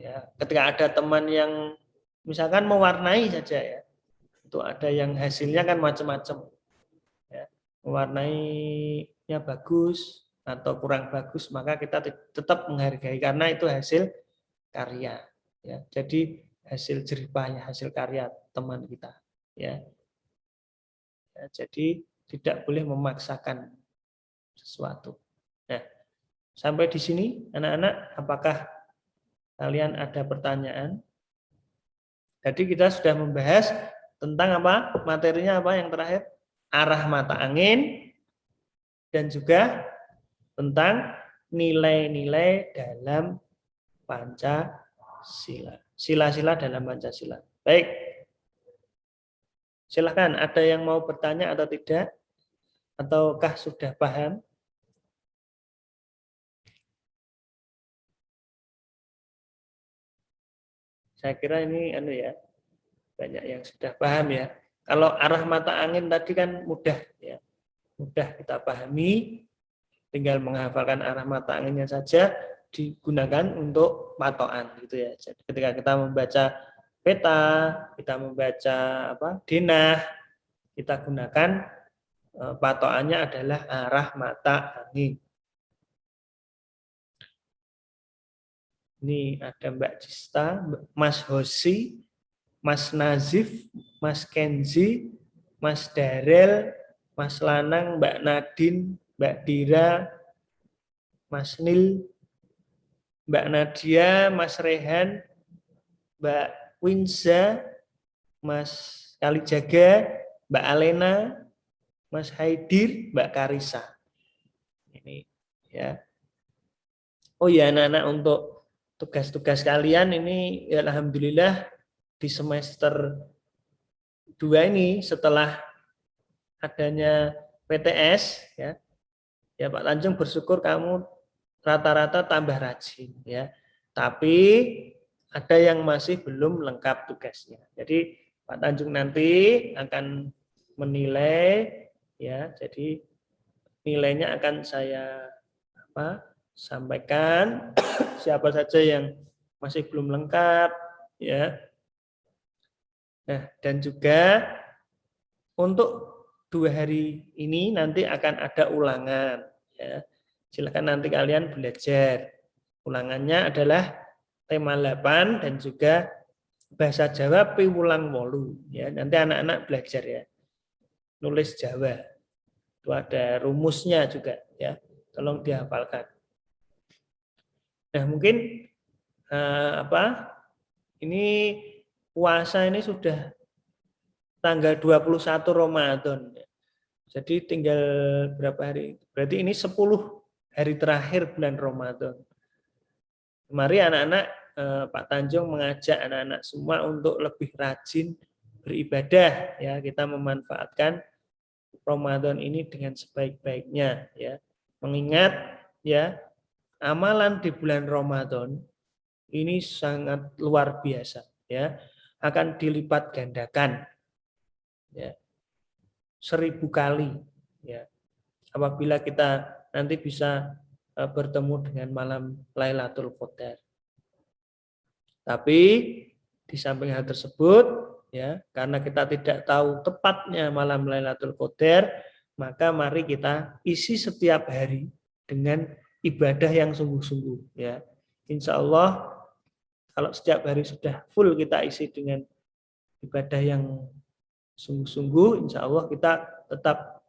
Speaker 2: Ya, ketika ada teman yang misalkan mewarnai saja, ya, Itu ada yang hasilnya kan macam-macam. Ya, mewarnainya bagus atau kurang bagus, maka kita tetap menghargai karena itu hasil karya. Ya, jadi hasil jeripaya, hasil karya teman kita. Ya. Ya, jadi tidak boleh memaksakan sesuatu. Nah, sampai di sini anak-anak, apakah kalian ada pertanyaan? Jadi kita sudah membahas tentang apa? Materinya apa yang terakhir? Arah mata angin dan juga tentang nilai-nilai dalam Pancasila. Sila-sila dalam Pancasila. Baik. Silakan, ada yang mau bertanya atau tidak? Ataukah sudah paham? Saya kira ini ya, banyak yang sudah paham ya. Kalau arah mata angin tadi kan mudah ya. Mudah kita pahami, tinggal menghafalkan arah mata anginnya saja digunakan untuk patokan gitu ya. Jadi ketika kita membaca peta, kita membaca denah, kita gunakan patokannya adalah arah mata angin. Ini ada Mbak Cista, Mas Hosi, Mas Nazif, Mas Kenzi, Mas Darel, Mas Lanang, Mbak Nadine, Mbak Dira, Mas Nil, Mbak Nadia, Mas Rehan, Mbak Winza, Mas Kalijaga, Mbak Alena, Mas Haidir, Mbak Karisa. Ini ya. Oh ya anak-anak, untuk tugas-tugas kalian ini ya, alhamdulillah di semester 2 ini setelah adanya PTS ya Pak Tanjung bersyukur kamu rata-rata tambah rajin ya. Tapi ada yang masih belum lengkap tugasnya. Jadi Pak Tanjung nanti akan menilai ya. Jadi nilainya akan saya sampaikan siapa saja yang masih belum lengkap ya. Nah, dan juga untuk 2 hari ini nanti akan ada ulangan ya. Silakan nanti kalian belajar. Ulangannya adalah tema 8 dan juga bahasa Jawa piwulang 8 ya. Nanti anak-anak belajar ya. Nulis Jawa. Itu ada rumusnya juga ya. Tolong dihafalkan. Nah, mungkin ini puasa ini sudah tanggal 21 Ramadan. Jadi tinggal berapa hari? Berarti ini 10 hari terakhir bulan Ramadan. Mari anak-anak, Pak Tanjung mengajak anak-anak semua untuk lebih rajin beribadah ya. Kita memanfaatkan Ramadan ini dengan sebaik-baiknya ya. Mengingat ya, amalan di bulan Ramadan ini sangat luar biasa ya, akan dilipat gandakan ya 1000 kali ya apabila kita nanti bisa bertemu dengan malam Lailatul Qadar. Tapi di samping hal tersebut ya, karena kita tidak tahu tepatnya malam Lailatul Qadar, maka mari kita isi setiap hari dengan ibadah yang sungguh-sungguh ya. Insya Allah kalau setiap hari sudah full kita isi dengan ibadah yang sungguh-sungguh, insya Allah kita tetap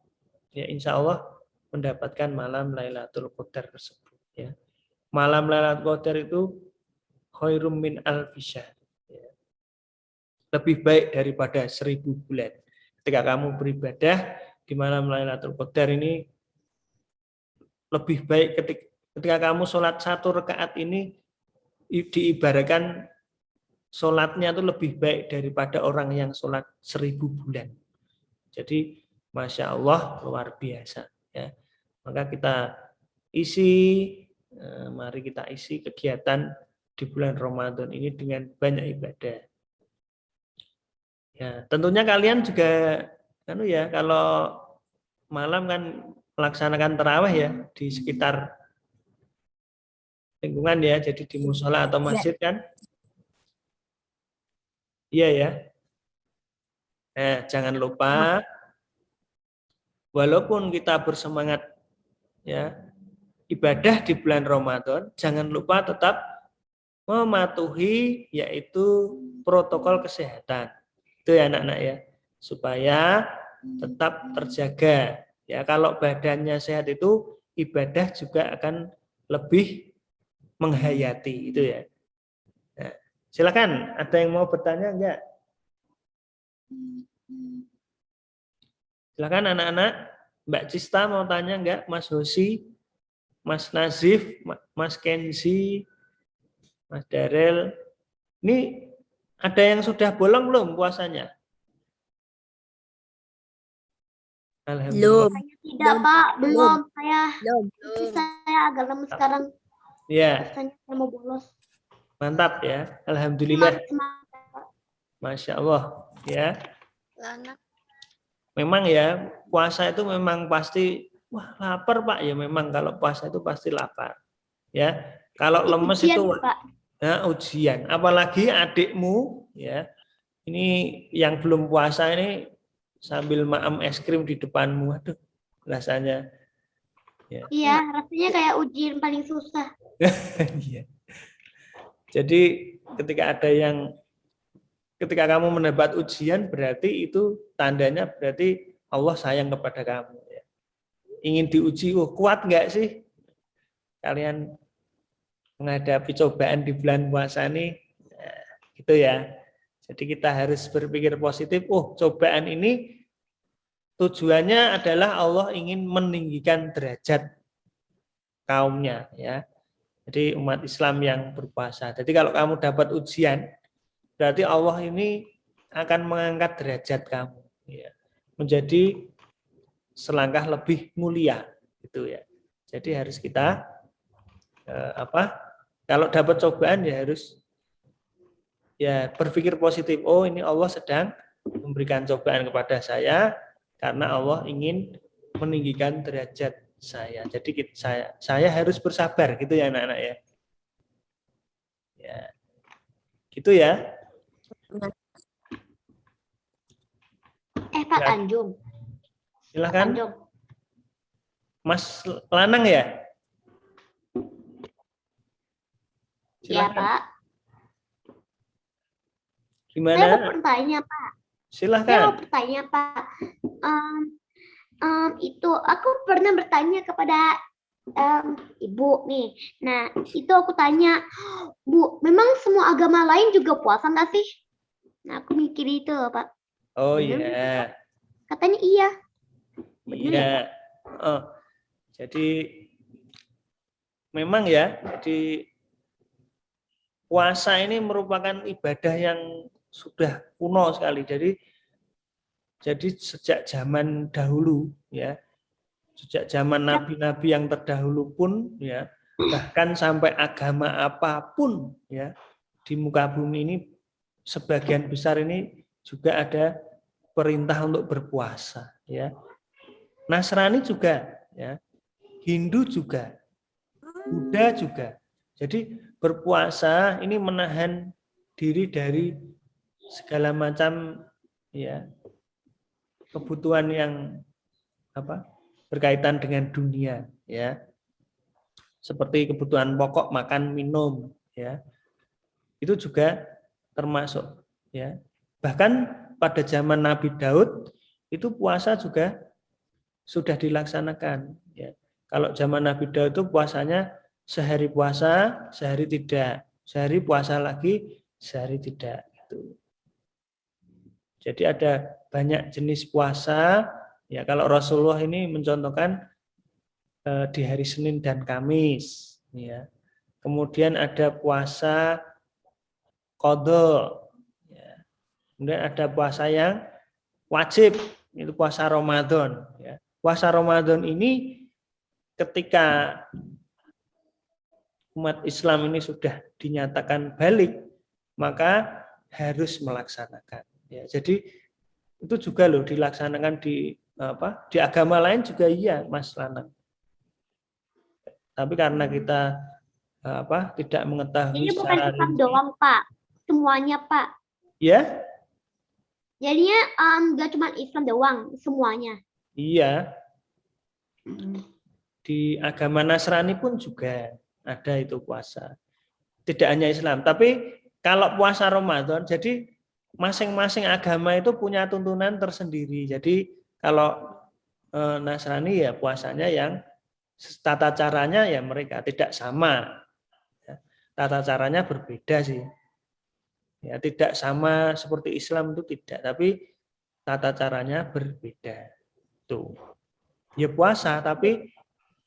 Speaker 2: ya insya Allah mendapatkan malam Lailatul Qadar tersebut ya. Malam Lailatul Qadar itu khairum min alfi syahr ya. Lebih baik daripada 1000 bulan. Ketika kamu beribadah di malam Lailatul Qadar ini lebih baik ketika kamu sholat 1 rakaat ini diibaratkan sholatnya itu lebih baik daripada orang yang sholat 1000 bulan. Jadi Masya Allah luar biasa ya. Maka kita mari kita isi kegiatan di bulan Ramadan ini dengan banyak ibadah. Ya, tentunya kalian juga kalau malam kan melaksanakan tarawih ya di sekitar lingkungan ya, jadi di musola atau masjid kan? Iya ya. Jangan lupa, walaupun kita bersemangat ya ibadah di bulan Ramadan, jangan lupa tetap mematuhi yaitu protokol kesehatan. Itu ya anak-anak ya, supaya tetap terjaga. Ya, kalau badannya sehat itu ibadah juga akan lebih menghayati itu ya. Nah, silakan, ada yang mau bertanya enggak? Silakan anak-anak. Mbak Cista mau tanya enggak? Mas Hosi, Mas Nazif, Mas Kenzi, Mas Darel. Ini ada yang sudah bolong belum puasanya?
Speaker 10: Belum.
Speaker 8: Tidak, Pak. Belum.
Speaker 10: Belum.
Speaker 8: Saya agak lemes sekarang.
Speaker 2: Ya.
Speaker 8: Rasanya saya mau bolos.
Speaker 2: Mantap ya. Alhamdulillah.
Speaker 8: Semangat.
Speaker 2: Masya Allah ya. Memang ya puasa itu memang pasti wah lapar Pak ya, memang kalau puasa itu pasti lapar ya. Kalau lemes
Speaker 8: Ujian,
Speaker 2: itu
Speaker 8: Pak.
Speaker 2: Ya, ujian. Apalagi adikmu ya. Ini yang belum puasa ini sambil maem es krim di depanmu. Aduh, rasanya. Ya.
Speaker 8: Iya, rasanya kayak ujian paling susah.
Speaker 2: Iya. Jadi ketika kamu mendapat ujian berarti itu tandanya berarti Allah sayang kepada kamu. Ya. Ingin diuji, kuat nggak sih kalian menghadapi cobaan di bulan puasa ini? Nah, gitu ya. Jadi kita harus berpikir positif. Cobaan ini tujuannya adalah Allah ingin meninggikan derajat kaumnya ya. Jadi umat Islam yang berpuasa. Jadi kalau kamu dapat ujian, berarti Allah ini akan mengangkat derajat kamu ya, menjadi selangkah lebih mulia gitu ya. Jadi harus kita kalau dapat cobaan ya harus ya berpikir positif. Ini Allah sedang memberikan cobaan kepada saya karena Allah ingin meninggikan derajat saya. Jadi saya harus bersabar gitu ya anak-anak ya. Ya. Gitu ya.
Speaker 8: Pak Tanjung.
Speaker 2: Silakan.
Speaker 8: Tanjung.
Speaker 2: Mas Lanang ya?
Speaker 8: Iya,
Speaker 2: Silakan.
Speaker 8: Pak.
Speaker 2: Gimana?
Speaker 8: Saya mau bertanya, Pak.
Speaker 2: Silahkan.
Speaker 8: Saya mau bertanya, Pak. Itu aku pernah bertanya kepada Ibu nih. Nah, itu aku tanya, Bu, memang semua agama lain juga puasa nggak sih? Nah, aku mikir itu, Pak.
Speaker 2: Oh
Speaker 8: Bener?
Speaker 2: iya.
Speaker 8: Katanya iya.
Speaker 2: Iya.
Speaker 8: Bener ya, Pak?
Speaker 2: Jadi memang ya, jadi puasa ini merupakan ibadah yang sudah kuno sekali. Jadi sejak zaman dahulu ya, sejak zaman nabi-nabi yang terdahulu pun ya, bahkan sampai agama apapun ya di muka bumi ini sebagian besar ini juga ada perintah untuk berpuasa ya. Nasrani juga ya, Hindu juga, Buddha juga. Jadi berpuasa ini menahan diri dari segala macam ya kebutuhan yang berkaitan dengan dunia ya. Seperti kebutuhan pokok makan minum ya. Itu juga termasuk ya. Bahkan pada zaman Nabi Daud itu puasa juga sudah dilaksanakan ya. Kalau zaman Nabi Daud itu puasanya sehari puasa, sehari tidak. Sehari puasa lagi, sehari tidak gitu. Jadi ada banyak jenis puasa ya. Kalau Rasulullah ini mencontohkan di hari Senin dan Kamis ya. Kemudian ada puasa qadha ya. Kemudian ada puasa yang wajib, itu puasa Ramadan ya. Puasa Ramadan ini ketika umat Islam ini sudah dinyatakan balik, maka harus melaksanakan ya. Jadi itu juga loh dilaksanakan di agama lain juga iya Mas Lanang. Tapi karena kita tidak mengetahui
Speaker 8: ini bukan
Speaker 2: secara
Speaker 8: Islam
Speaker 2: rinci.
Speaker 8: doang, Pak. Semuanya, Pak.
Speaker 2: Ya?
Speaker 8: Jadinya nggak cuma Islam doang, semuanya.
Speaker 2: Iya. Di agama Nasrani pun juga ada itu puasa. Tidak hanya Islam, tapi kalau puasa Ramadan, jadi masing-masing agama itu punya tuntunan tersendiri. Jadi kalau Nasrani ya puasanya yang tata caranya ya mereka tidak sama. Tata caranya berbeda sih. Ya, tidak sama seperti Islam itu tidak, tapi tata caranya berbeda. Tuh. Ya puasa, tapi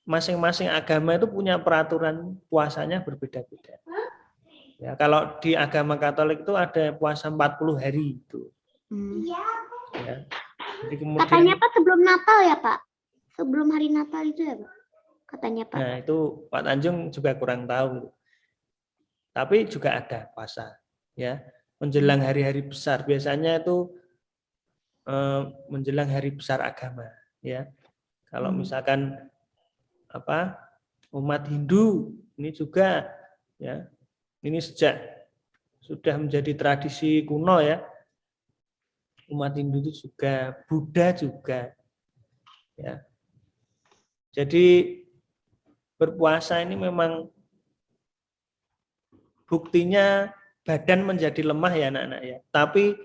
Speaker 2: masing-masing agama itu punya peraturan puasanya berbeda-beda. Ya, kalau di agama Katolik itu ada puasa 40 hari itu. Ya. Jadi kemudian,
Speaker 8: katanya Pak sebelum Natal ya Pak? Sebelum hari Natal itu ya Pak? Katanya Pak.
Speaker 2: Nah itu Pak Tanjung juga kurang tahu. Tapi juga ada puasa. Ya, menjelang hari-hari besar. Biasanya itu menjelang hari besar agama. Ya, kalau misalkan umat Hindu ini juga ya. Ini sejak sudah menjadi tradisi kuno ya. Umat Hindu itu juga, Buddha juga. Ya. Jadi berpuasa ini memang buktinya badan menjadi lemah ya anak-anak ya. Tapi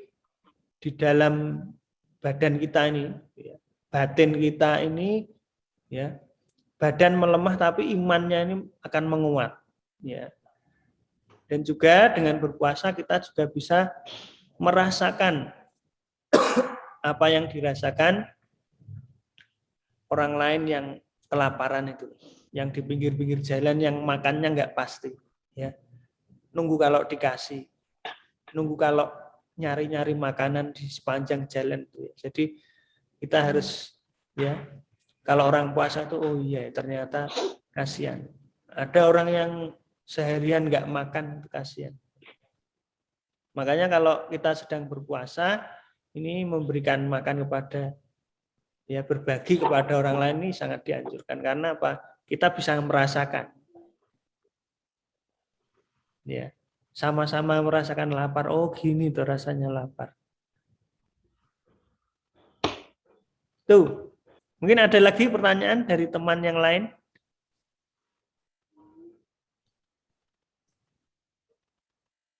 Speaker 2: di dalam badan kita ini, ya, batin kita ini, ya, badan melemah tapi imannya ini akan menguat. Ya. Dan juga dengan berpuasa kita juga bisa merasakan apa yang dirasakan orang lain yang kelaparan itu, yang di pinggir-pinggir jalan yang makannya nggak pasti, ya. Nunggu kalau dikasih, nunggu kalau nyari-nyari makanan di sepanjang jalan itu. Ya. Jadi kita harus ya, kalau orang puasa tuh oh iya ternyata kasihan. Ada orang yang seharian nggak makan, kasihan. Makanya kalau kita sedang berpuasa, ini memberikan makan kepada, ya berbagi kepada orang lain ini sangat dianjurkan. Karena apa? Kita bisa merasakan. Ya, sama-sama merasakan lapar. Oh gini tuh rasanya lapar. Tuh, mungkin ada lagi pertanyaan dari teman yang lain?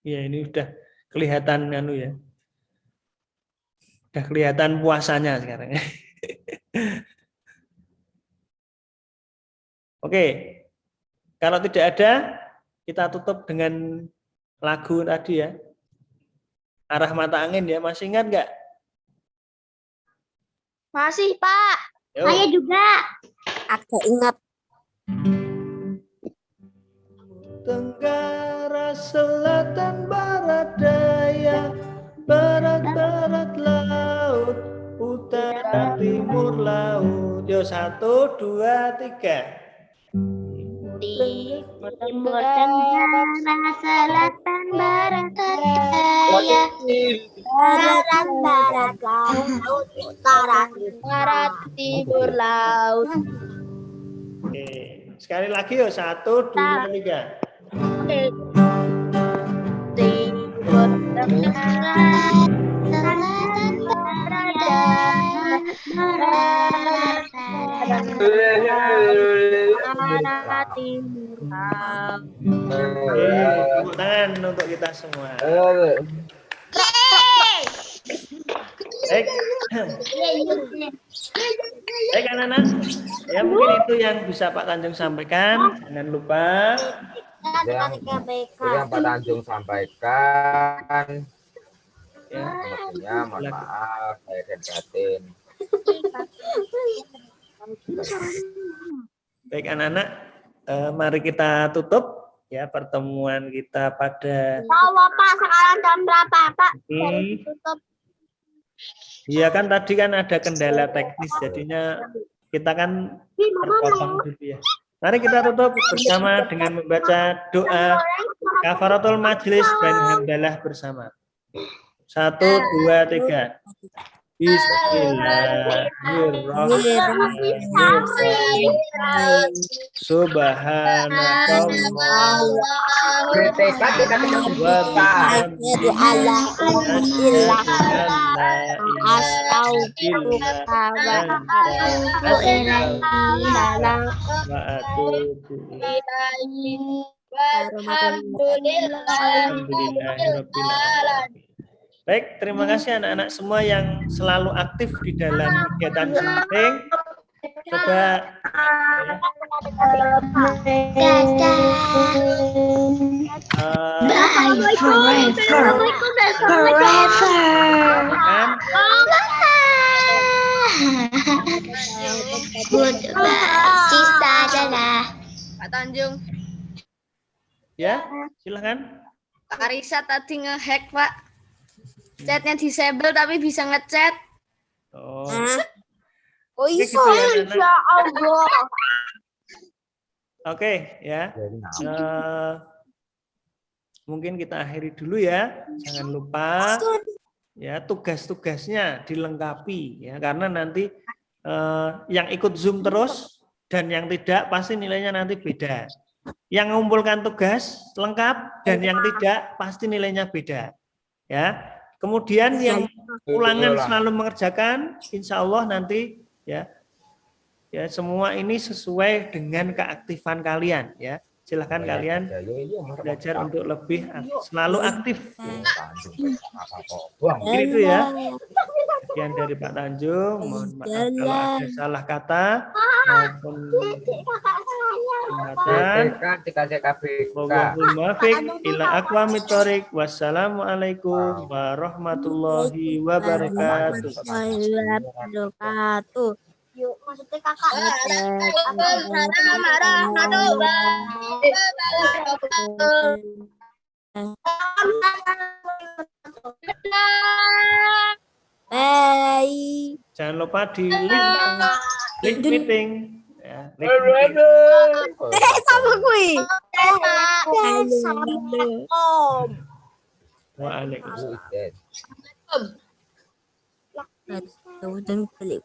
Speaker 2: Ya ini udah kelihatan ya. Udah kelihatan puasanya sekarang. Oke. Kalau tidak ada, kita tutup dengan lagu tadi ya. Arah mata angin ya, masih ingat nggak?
Speaker 9: Masih, Pak.
Speaker 2: Yo.
Speaker 8: Saya juga.
Speaker 10: Agak ingat.
Speaker 2: Tenggara, selatan, barat, daya, barat laut, utara, timur laut. Yo 1, 2, 3.
Speaker 8: Timur, tenggara, selatan, barat, daya,
Speaker 9: Barat laut, utara timur laut.
Speaker 2: Oke, sekali lagi yo 1, 2, 3.
Speaker 9: Timur, tenggara, selatan, barat, utara timur laut.
Speaker 2: Tepuk tangan untuk kita semua. Baik. Baik anak-anak. Ya mungkin itu yang bisa Pak Tanjung sampaikan. Jangan lupa
Speaker 11: yang Pak Tanjung sampaikan.
Speaker 2: Ya.
Speaker 11: Maksudnya mohon maaf lahir dan batin.
Speaker 2: Baik anak-anak, mari kita tutup ya pertemuan kita pada
Speaker 9: Pak, sekarang jam berapa, Pak?
Speaker 2: ini.
Speaker 9: Tutup.
Speaker 2: Iya kan tadi kan ada kendala teknis jadinya kita kan terpotong gitu ya. Mari kita tutup bersama dengan membaca doa kafaratul majelis dan hamdalah bersama. 1, 2, 3. Bismillahirrahmanirrahim. Subhanallah wa bihamdihi. la ilaha illa wa atubu ilaih. Alhamdulillahirabbil alamin. Baik, terima kasih anak-anak semua yang selalu aktif di dalam kegiatan Zooming. Coba
Speaker 9: Pak Tanjung.
Speaker 2: Ya, silakan.
Speaker 9: Kak Risa tadi ngehack, Pak. Chatnya disable tapi bisa ngechat.
Speaker 2: Oh.
Speaker 9: Oh iya,
Speaker 2: Gitu ya,
Speaker 9: insya Allah.
Speaker 2: Oke, ya. Mungkin kita akhiri dulu ya. Jangan lupa ya tugas-tugasnya dilengkapi ya, karena nanti yang ikut Zoom terus dan yang tidak pasti nilainya nanti beda. Yang mengumpulkan tugas lengkap dan yang tidak pasti nilainya beda. Ya. Kemudian yang ulangan selalu mengerjakan, insya Allah nanti ya semua ini sesuai dengan keaktifan kalian ya. Silahkan kalian belajar untuk lebih selalu aktif. Mungkin itu ya. Sekian dari Pak Tanjung. Mohon maaf kalau ada salah kata maupun Wassalamualaikum warahmatullahi wabarakatuh.
Speaker 9: Yuk, maksudnya kakak.
Speaker 10: Bye.
Speaker 2: Jangan lupa di link meeting. Ya, link meeting.
Speaker 10: Sama gue.
Speaker 2: Waalaikumsalam.
Speaker 10: Udah beli.